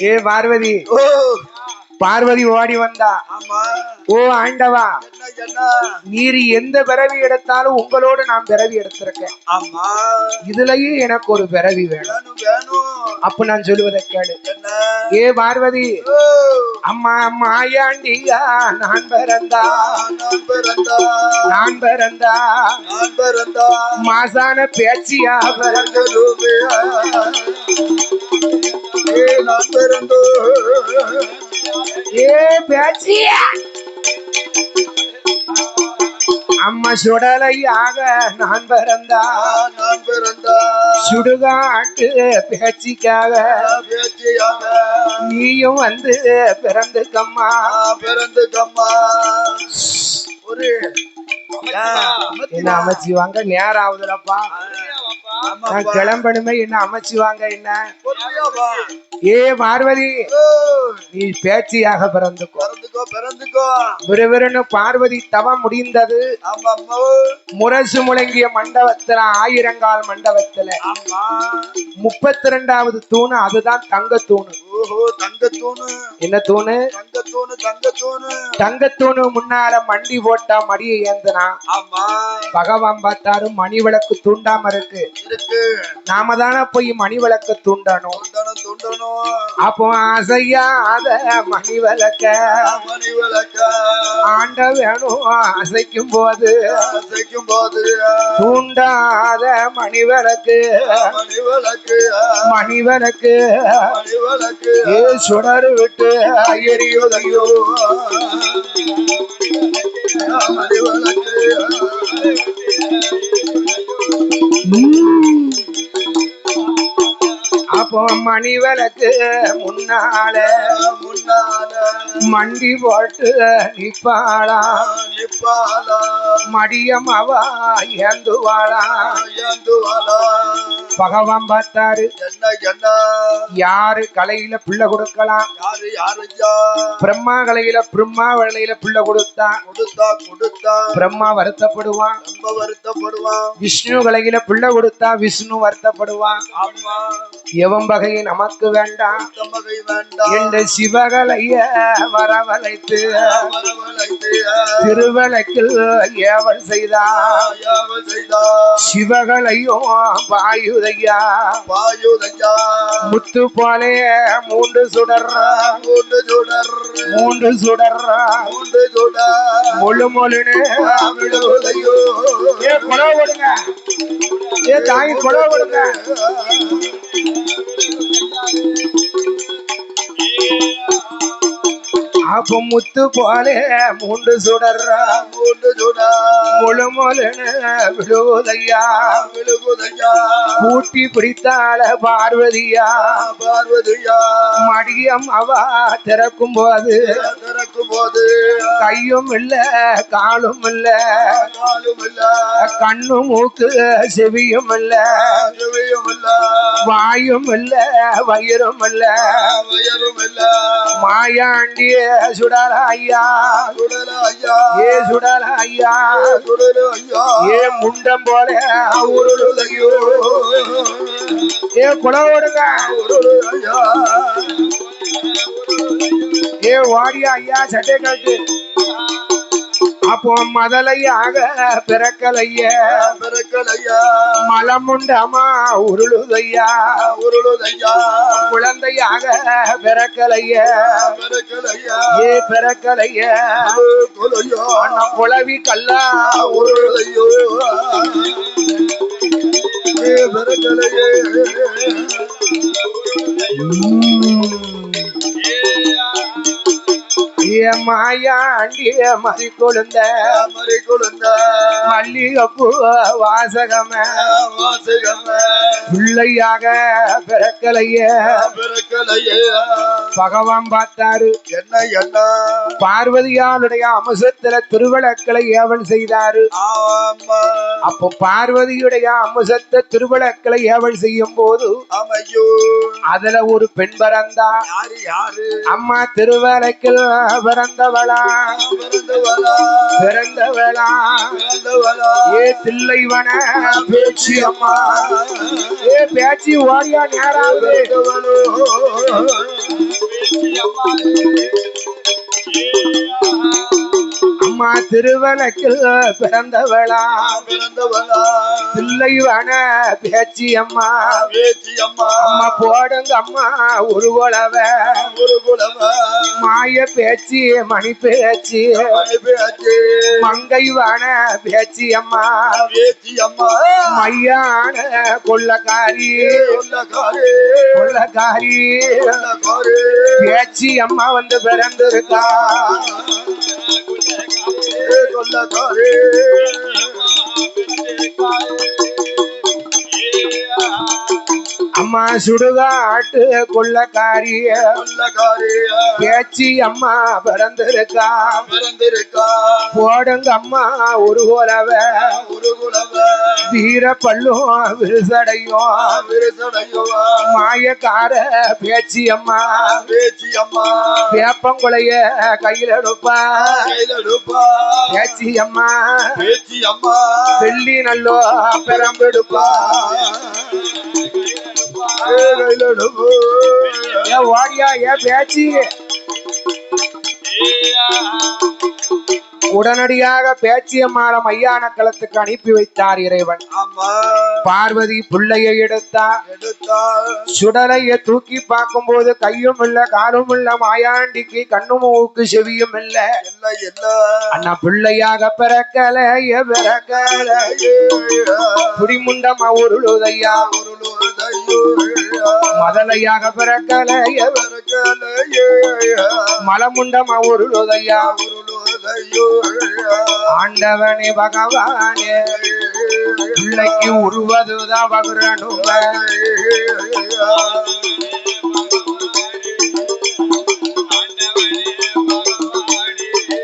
ஏ பார்வதி ஓ பார்வதி ஓடி வந்தா ஆமா ஓ ஆண்டவா என்ன நீர் எந்த பிறவி எடுத்தாலும் உங்களோடு நான் பிறவி எடுத்திருக்கேன் ஆமா இதுலயும் எனக்கு ஒரு பிறவி வேணும் வேணும் வேணும் அப்ப நான் சொல்லுவதை கேளு என்ன ஏ பார்வதி ஓ அம்மா மாயாண்டியா நான் பிறந்தா நான் பிறந்தா நான் பிறந்தா நான் பிறந்தா மாசான பேச்சியா பிறந்த பிறந்ததுமையா. ஏ நான் பிறந்தோ ஏ பேச்சியா அம்மா சுடலையாக நான் பிறந்தா நான் பிறந்தா சுடுகாட்டு பேச்சிக்காக பேச்சியாக நீயும் வந்து பிறந்துக்கம்மா பிறந்து கம்மா ஒரு என்ன அமைச்சு வாங்க நேரம் ஆகுதுலப்பா நான் கிளம்பணுமே என்ன அமைச்சு வாங்க என்ன ஏ பார்வதி நீ பேச்சியாக பிறந்துக்கோ பிறந்துக்கோ பிறந்துக்கோ விறுவிறுன்னு பார்வதி தவம் முடிந்தது ஆமா அம்மா முரசு முழங்கிய மண்டபத்துல ஆயிரங்கால் மண்டபத்துல ஆமா 32வது தூணு அதுதான் தங்க தூணு ஓஹோ தங்கத்தூணு என்ன தூணு தங்கத்தூணு தங்கத்தூணு தங்கத்தூணு முன்னால மண்டி போட்டா மடியை ஏந்தனா ஆமா பகவான் பார்த்தாரு மணி விளக்கு தூண்டாம இருக்கு இருக்கு நாம தானே போய் மணி விளக்கு தூண்டணும் துண்டணும் துண்டணும் அப்போ அசையாத மணி விளக்க மணி விளக்க ஆண்ட வேணும் அசைக்கும் போது அசைக்கும் போது தூண்டாத மணி விளக்கு மணி விளக்கு மணி விளக்கு மணி விளக்கு ஏ சுடரு விட்டு எரியுதையோ மணி விளக்கு அப்போ மணி விளக்கு முன்னால முன்னால மண்டி போட்டு நிப்பாளா நிப்பாலா மடியம் அவா ஏந்துவாளா ஏந்துவாலா பகவான் பார்த்தாரு என்ன என்ன யாரு கலையில பிள்ளை கொடுக்கலாம் யாரு யாரையா பிரம்மா கலையில பிரம்மா வேலையில பிள்ளை கொடுத்தா கொடுத்தா பிரம்மா வருத்தப்படுவான் ரொம்ப வருத்தப்படுவான் விஷ்ணு கலையில பிள்ளை கொடுத்தா விஷ்ணு வருத்தப்படுவான் ஆமா எவன் வகை நமக்கு வேண்டாம் மகை வேண்டாம் என்ற சிவகலைய வரவழைத்து வரவழைத்து திருவலக்கில் ஏவல் செய்தா யாவல் செய்தா சிவகலையும் பாயுதையா வாயுதையா முத்து போலே மூன்று சுடர் மூன்று சுடர் மூன்று சுடர் மூன்று சுடர் முழு மொழுன்னு விடுவதையோ ஏ கொலை விடுங்க ஏ தாய் கொலை விடுங்க அப்ப முத்து போலே மூன்று சுடர் மூன்று சுடர் முழு மொழுன்னு விடுவதையா விழுகுதையா கூட்டி பிடித்தால பார்வதியா பார்வதியா மடியம் அவா திறக்கும் போது திறக்கும் போது கையும் இல்ல காலும் இல்ல காலும் இல்ல கண்ணு மூக்கு செவியும் இல்ல செவியும் இல்ல வாயும் இல்ல வயிறும் இல்ல வயரும் இல்ல மாயாண்டிய சுடல ஐயா சுடல ஐயா ஏ சுடல ஐயா சுடல ஐயா ஏ முண்டம் போல உருளுதையோ ஏ குலவோடுங்க சுடல ஐயா ஏ வாடியா ஐயா சட்டை கட்டு அப்போ மதலையாக பிறக்கலைய பிறக்கலையா மலமுண்டமா உருளுதையா உருளுதையா குழந்தையாக பிறக்கலைய பிறக்கலையா ஏ பிறக்கலைய கொலையா அண்ணா குளவி கல்லா உருளுதையோ பிறக்கலையே ஏ மாயாண்டிய மறி கொழுந்த மறி கொழுந்த மல்லிகைப்பூ வாசகமே வாசகமே பிள்ளையாக பிறக்கலையே பகவான் பார்த்தாரு என்ன என்ன பார்வதியாளுடைய அம்சத்துல திருவிளக்களை ஏவல் செய்தாரு. ஆமா அப்போ பார்வதியுடைய அம்சத்தை திருவிளக்களை ஏவல் செய்யும் போது ஆமையோ அதுல ஒரு பெண் பிறந்தா. யாரு யாரு அம்மா திருவிளக்கில் பிறந்தவளா பிறந்தவளா பிறந்தவளா பிறந்தவளா ஏ தில்லைவன பேச்சு அம்மா ஏ பேச்சு ஓடியா நேராவது அம்மா திருவிளக்கில் பிறந்தவளா பிறந்தவளா தில்லைவன பேச்சு அம்மா பேச்சி அம்மா அம்மா போடுங்க அம்மா ஒரு குலவ ஒரு குலவ மாய பேச்சு மணி பேச்சு பேச்சி மங்கைவான பேச்சு அம்மா பேச்சி அம்மா மையான கொள்ளக்காரி கொள்ளக்காரி கொள்ளக்காரி கொள்ளக்காரி பேச்சு அம்மா வந்து பிறந்திருக்கா. கொள்ளக்காரி அம்மா சுடுகாட்டு கொள்ளக்காரிய கொள்ளக்காரி பேச்சு அம்மா பிறந்திருக்கா. பிறந்திருக்கா போடுங்க அம்மா ஒரு குலவ ஒரு குலவ வீர பள்ளும் விரிசடையும் விரிசடையுவா மாயக்கார பேச்சு அம்மா பேச்சி அம்மா வேப்பங்குளைய கையில் எடுப்பா கையிலெடுப்பா பேச்சு அம்மா பேச்சி அம்மா வெள்ளி நல்லோ பெரம்பெடுப்பா. கையிலெடுப்பு ஏ ஓடியா ஏ பேச்சு உடனடியாக பேச்சியம்மாள மையான களத்துக்கு அனுப்பி வைத்தார் இறைவன். ஆமா பார்வதி பிள்ளையை எடுத்தா. எடுத்தா சுடலைய தூக்கி பார்க்கும் போது கையும் இல்ல காலும் இல்ல மாயாண்டிக்கு கண்ணும் மூக்கு செவியும் இல்ல. இல்ல இல்ல அண்ணா பிள்ளையாக பிறக்கல பிறக்கல குடிமுண்டமா உருளுதையா மதலையாக பிறக்கல மலமுண்டமா உருளுதையா ஆண்டவனே பகவானே பிள்ளைக்கு உருவதுதான் பகுரணும்.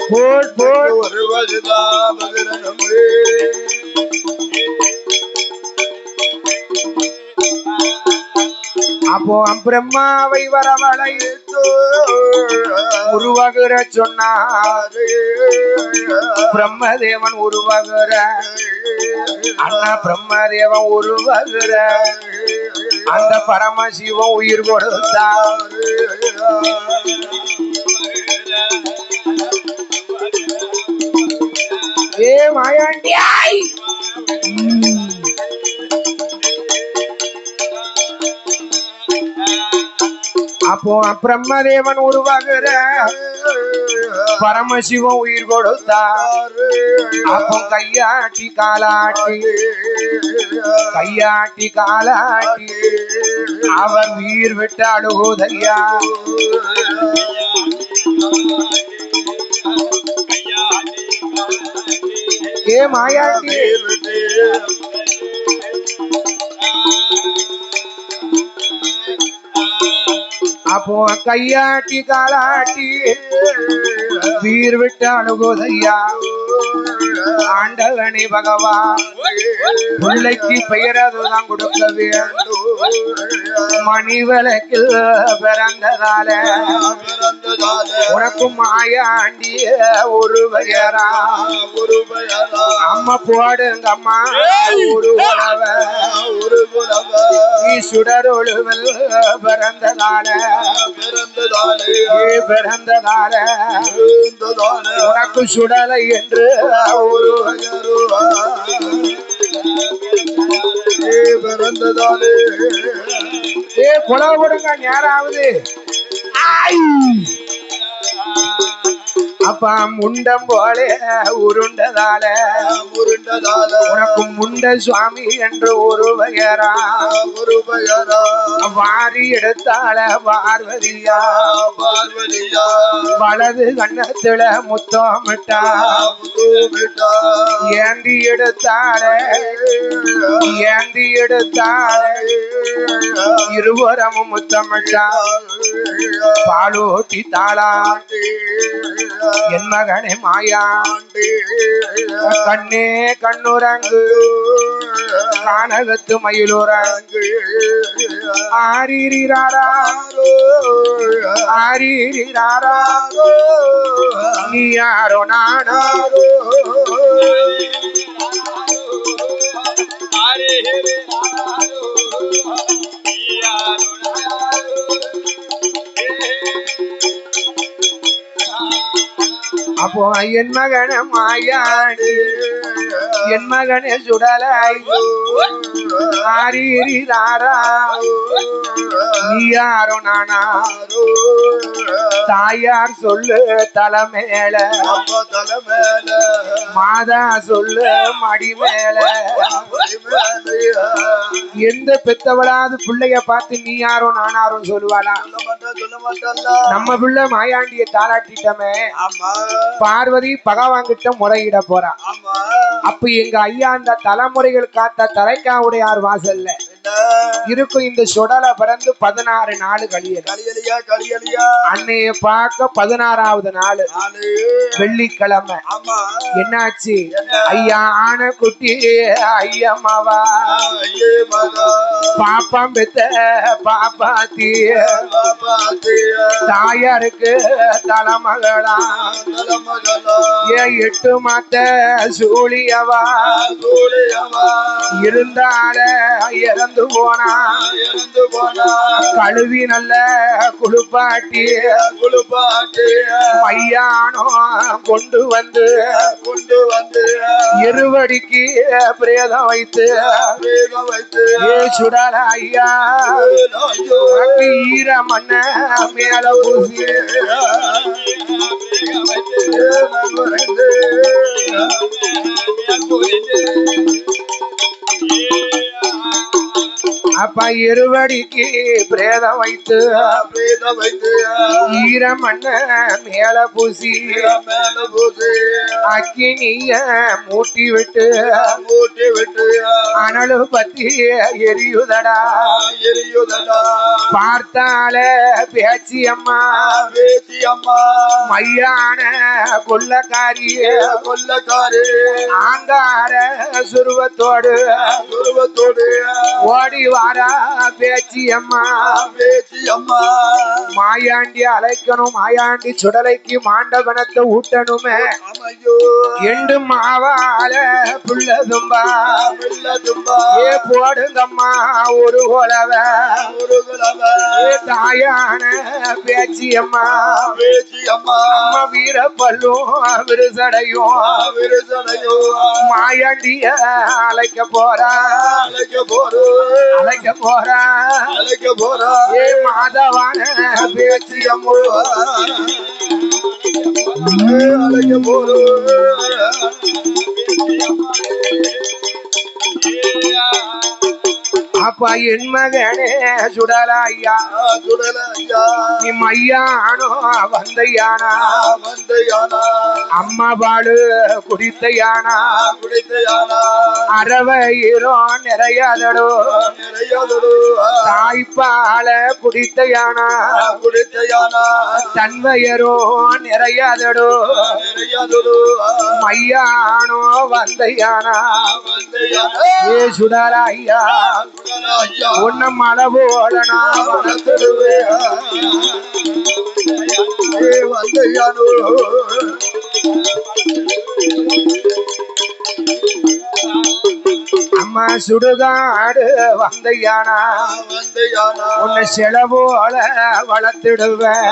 போல் போல் வருவதுதான் மகரணும் அப்போ பிரம்மாவை வரவழைத்து உருவகுற சொன்னார். பிரம்மதேவன் உருவகுற அண்ணா பிரம்மதேவன் உருவகுற அந்த பரமசிவம் உயிர் கொடுத்தார். ஏ மாயாண்டியாய் அப்போ பிரம்மதேவன் உருவாகுற பரமசிவம் உயிர் கொடுத்தார். அப்போ கையாட்டி காலாட்டி கையாட்டி காலாட்டி அவர் உயிர் விட்டு அழுகுதையா. ஏ மாயாண்டி அப்போ கையாட்டி காலாட்டி வீர் விட்டு அழுகுதையா. ஆண்டவனே பகவான் பிள்ளைக்கு பெயரதுதான் கொடுக்க வேண்டும். மணி விளக்கில் பிறந்ததால உனக்கு மாயாண்டிய ஒரு பெயரா அம்மா போடுங்க அம்மா ஒரு உறவ நீ சுடரொழுவல் பிறந்ததால உனக்கு சுடலை என்று ஒரு பிறந்ததாலே ஏ குலவு கொடுங்க நேராவது அப்பா முண்டம் போல உருண்டதால உனக்கு முண்ட சுவாமி என்று ஒரு பெயரா வாரி எடுத்தால பார்வதியா வலது கண்ணத்துல முத்தமிட்டா ஏந்தி எடுத்தாலே இருவரமும் முத்தமிட்டா பாலோட்டி தாளாண்டு என் மகனே மாயாண்டு கண்ணே கண்ணுரங்கு கானகத்து மயிலுரங்கு ஆரீரிராரா நீ யாரோ நானாரோ அப்போ என் மகன மாயாடு என் மகனே சுடலாயோ ஆரீரிராரா நீ யாரோ நானாரோ தாயார் சொல்லு தலைமேல மாதா சொல்லு மடி மேல எந்த பெத்தவளாவது பிள்ளைய பார்த்து நீ யாரோ நானாரோ சொல்லுவாளா? நம்ம பிள்ளை மாயாண்டிய தாளாட்டிட்டமே பார்வதி பகவான் கிட்ட முறையிட போறா. அப்ப எங்க ஐயா அந்த தலைமுறைகள் காத்த தலைக்காவுடையார் வாசல்ல இருக்கும் இந்த சுடலை பிறந்து 16 நாள் கழியலியா அன்னைய பார்க்க 16வது நாள் வெள்ளிக்கிழமை என்னாச்சு? ஐயா ஆன குட்டி ஐயம்மாவா பாப்பாம் பெத்த பாப்பாத்தி தாயாருக்கு தலைமகளா ஏ 8 மாத்த சூழியவா இருந்தால இறந்து போனா கழுவி நல்ல குளிப்பாட்டி மையானோ கொண்டு வந்து இருவடிக்கு பிரேதம் வைத்து ஏ சுடல ஐயா ஈர மண்ண மேல பூசி அப்ப இருவடிக்கு பிரேதம் வைத்து ஈரமண்ண மேல பூசி அக்கினிய மூட்டி விட்டு அனலு பத்தி எரியுதடா பார்த்தால பேச்சி அம்மா மையான கொல்லக்காரி ஆங்கார சுருவத்தோடு ஓடி வாரா பேச்சி அம்மா மாயாண்டி அழைக்கணும். மாயாண்டி சுடலைக்கு மாண்டவனத்தை ஊட்டணுமே எண்டு மாவால புள்ளதும்பா ஏ போடுங்கம்மா ஒரு கொலவ தாயான பேச்சி அம்மா அம்மா வீரப்பல்லும் விருசடையும் மாயாண்டிய அழைக்க போறா ஏ மாதவான பேச்சி அம்மா அழைக்க போறோ அப்பா என் மகனே சுடலையா நீ மையானோ வந்தையானா அம்மா பாடு குடித்தையானா அரவயிரோ நிறையாதடோ தாய்ப்பால குடித்தையானா தன்வயரோ நிறையாதடோ மையானோ வந்தையானா ஏ சுடலையா உன்ன மழை போல நான் வளர்த்துடுவேன் வந்தையானோ அம்மா சுடுகாடு வந்தையானா வந்தையானா உன்னை செலவோல வளர்த்திடுவேன்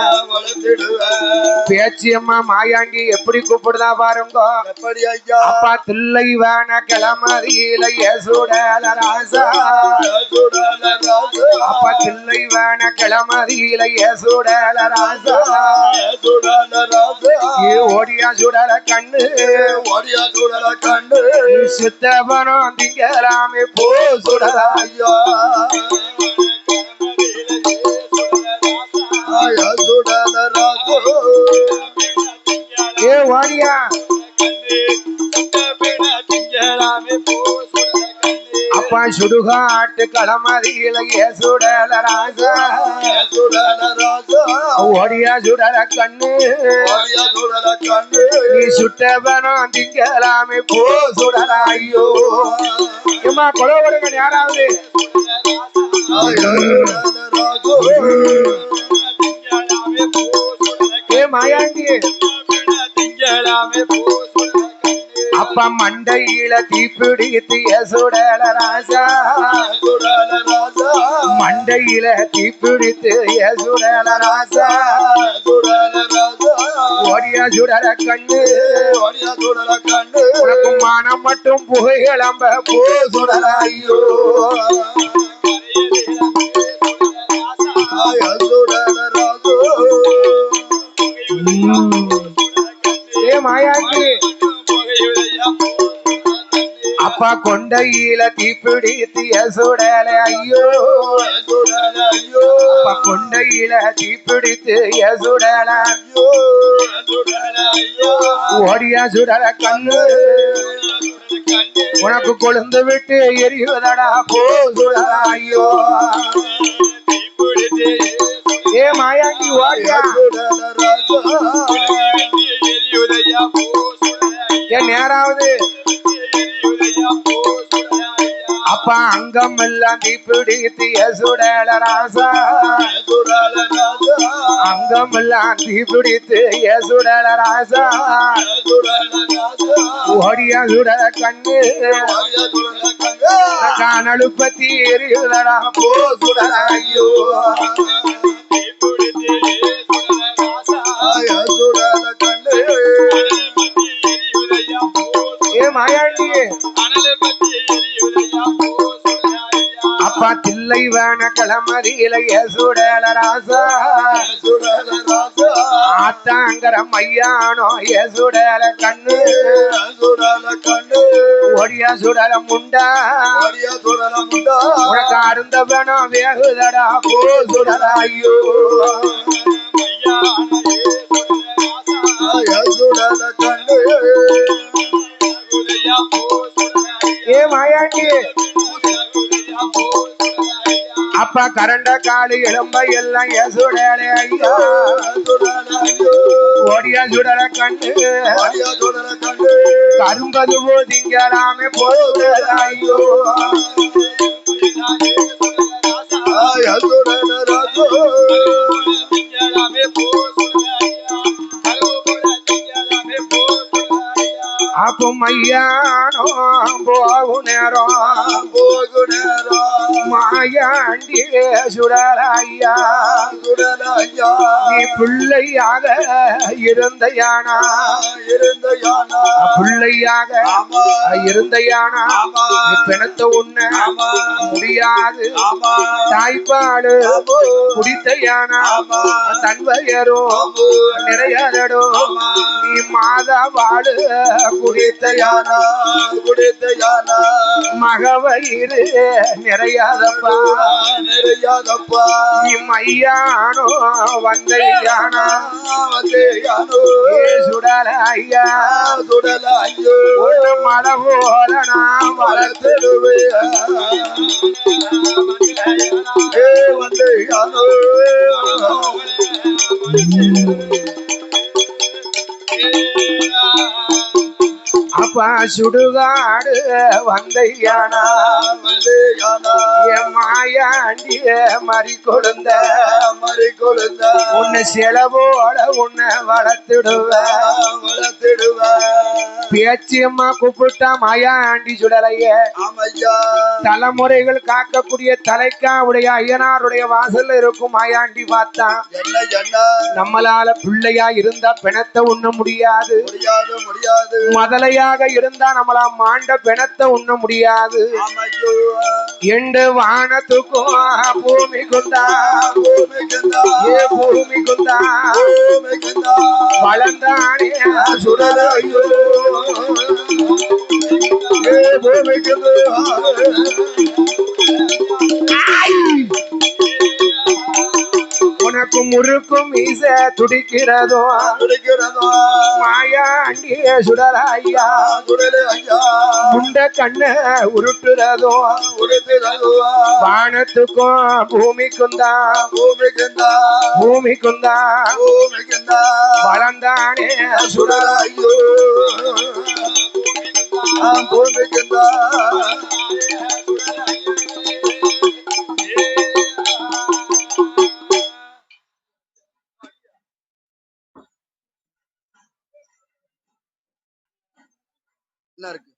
பேச்சு அம்மா மாயாண்டி எப்படி கூப்பிடுதா பாருங்க எப்படி ஐயா அப்பா தில்லை வேண கிளமதியில சுடல ராசா சுடல ராஜா அப்பா தில்லை வேண கிளமதியில சுடல ராசா சுடல ராஜா ஓடியா சுடல கண்ணு ஓடியா சுடல கண்டு சித்தவனம் திங்கலாமே போ சுடல ஐயா ஆயா சுடல ராஜா ஓடியா அப்பா சுடுகாட்டு களமதியில சுடல ராஜா சுடல ராஜா ஓடியா சுடல கண்ணு ஓடியா சுடல கண்டு நீ சுட்டவனம் திங்கலாமே போ சுடல ஐயோ ஏமா கொலவடுங்க யாராவது ஆயா சுடல ராஜா மாயாண்டி அப்பா மண்டையில தீப்பிடித்து சுடல ராஜா சுடல ராஜா மண்டையில தீப்பிடித்து சுடல ராஜா சுடல ராஜா ஓடியா சுடல கண்ணு ஓடியா சுடல கண்டு உனக்கு மானம் மட்டும் புகையளம்ப போ சுடல ஐயோ ஆயா சுடல ராஜா மாயாண்டி அப்பா கொண்டையில தீப்பிடித்து சுடல ஐயோ சுடல ஐயோ அப்பா கொண்டையில தீப்பிடித்து சுடல ஐயோ சுடல ஐயோ ஓடியா சுடல கண்ணு உனக்கு கொழுந்து விட்டு எரியுதடா போ சுடல ஐயோ மாயாண்டி ஓடியா சுடல ராஜா ஏன் நேராவது அப்பா அங்கம் எல்லாம் தீப்பிடித்து சுடல ராசா சுடல ராஜா அங்கம் எல்லாம் தீப்பிடித்து சுடல ராசா சுடல ராஜா ஓடியா சுடல கண்ணு ஆயா சுடல கண்டு காணலு பத்தி எரியுதடா போ சுடல ஐயோ ஆயா சுடல கண்டு மாயாண்டி அப்பா தில்லை வேண கிளமதியில சுடல ராசா சுடல ராஜா ஆத்தாங்கர மையானோ சுடல கண்ணு சுடல கண்டு ஓடியா சுடல முண்டா ஓடியா சுடல முண்டா உனக்கு அருந்த வேணும் வேகுதடா போ சுடல ஐயோ ஆயா சுடல கண்டு மாயாண்டி அப்பா கரண்ட காலு எலும்ப எல்லாம் சுடல ஐயா சுடல ஐயோ ஓடியா சுடல கண்ணு ஆயா சுடல கண்டு கரும்பது போ திங்கலாமே போகுதல ஐயோ ஆயா சுடல ராஜா அப்போ மையானோ போகு நேரம் போகு நேரம் மாயாண்டி சுடல ஐயா சுடல ஐயா நீ பிள்ளையாக இருந்த யானா இருந்த யானா பிள்ளையாக ஆமா இருந்த யானா ஆமா நீ பிணத்த உண்ண ஆமா முடியாது ஆமா தாய்ப்பாடு குடித்த யானா ஆமா தன்வயரும் நிறையாதடும் ஆமா நீ மாதா வாடு குடித்த யானா குடித்த யானா மகவயிறு நிறையாதப்பா நிறையாதப்பா நீ மையானோ வந்த யானா வந்தே யானோ சுடல ஐயா சுடல ஐயோ மழை போல நான் வளர்த்துடுவே வந்தே யானோ அப்பா சுடுகாடு வந்தையானா வந்து யானா என் மாயாண்டிய மறி கொழுந்த மறி கொழுந்த உன்னை செலவோட உன்னை வளர்த்திடுவ பேச்சியம்மா கூப்பிட்டா மாயாண்டி சுடலைய ஆமையா தலைமுறைகள் காக்கக்கூடிய தலைக்காவுடைய ஐயனாருடைய வாசல்ல இருக்கும் மாயாண்டி பார்த்தா என்ன என்ன நம்மளால பிள்ளையா இருந்தா பிணத்தை உண்ண முடியாது முடியாது முடியாது மதலையாக இருந்தா நம்மளா மாண்ட பிணத்தை உண்ண முடியாது ஆமையோ எண்டு வானத்துக்கும் பூமிக்குந்தா பூமிக்குந்தா ஏ பூமிக்குந்தா பூமிக்குந்தா வளர்ந்தானே சுடலையோ ஏ பூமிக்குந்தா உனக்கு முறுக்கும் மீச துடிக்கிறதோ துடிக்கிறதோ மாயாண்டிய சுடராய்யா சுடலை ஐயா முண்ட கண்ண உருட்டுறதோ உடுத்துறதோ வானத்துக்கும் பூமிக்குந்தா பூமிக்குந்தா பூமிக்குந்தா பூமிக்குந்தா வளர்ந்தானே சுடலையோ பூமிக்குந்தா என்ன இருக்கு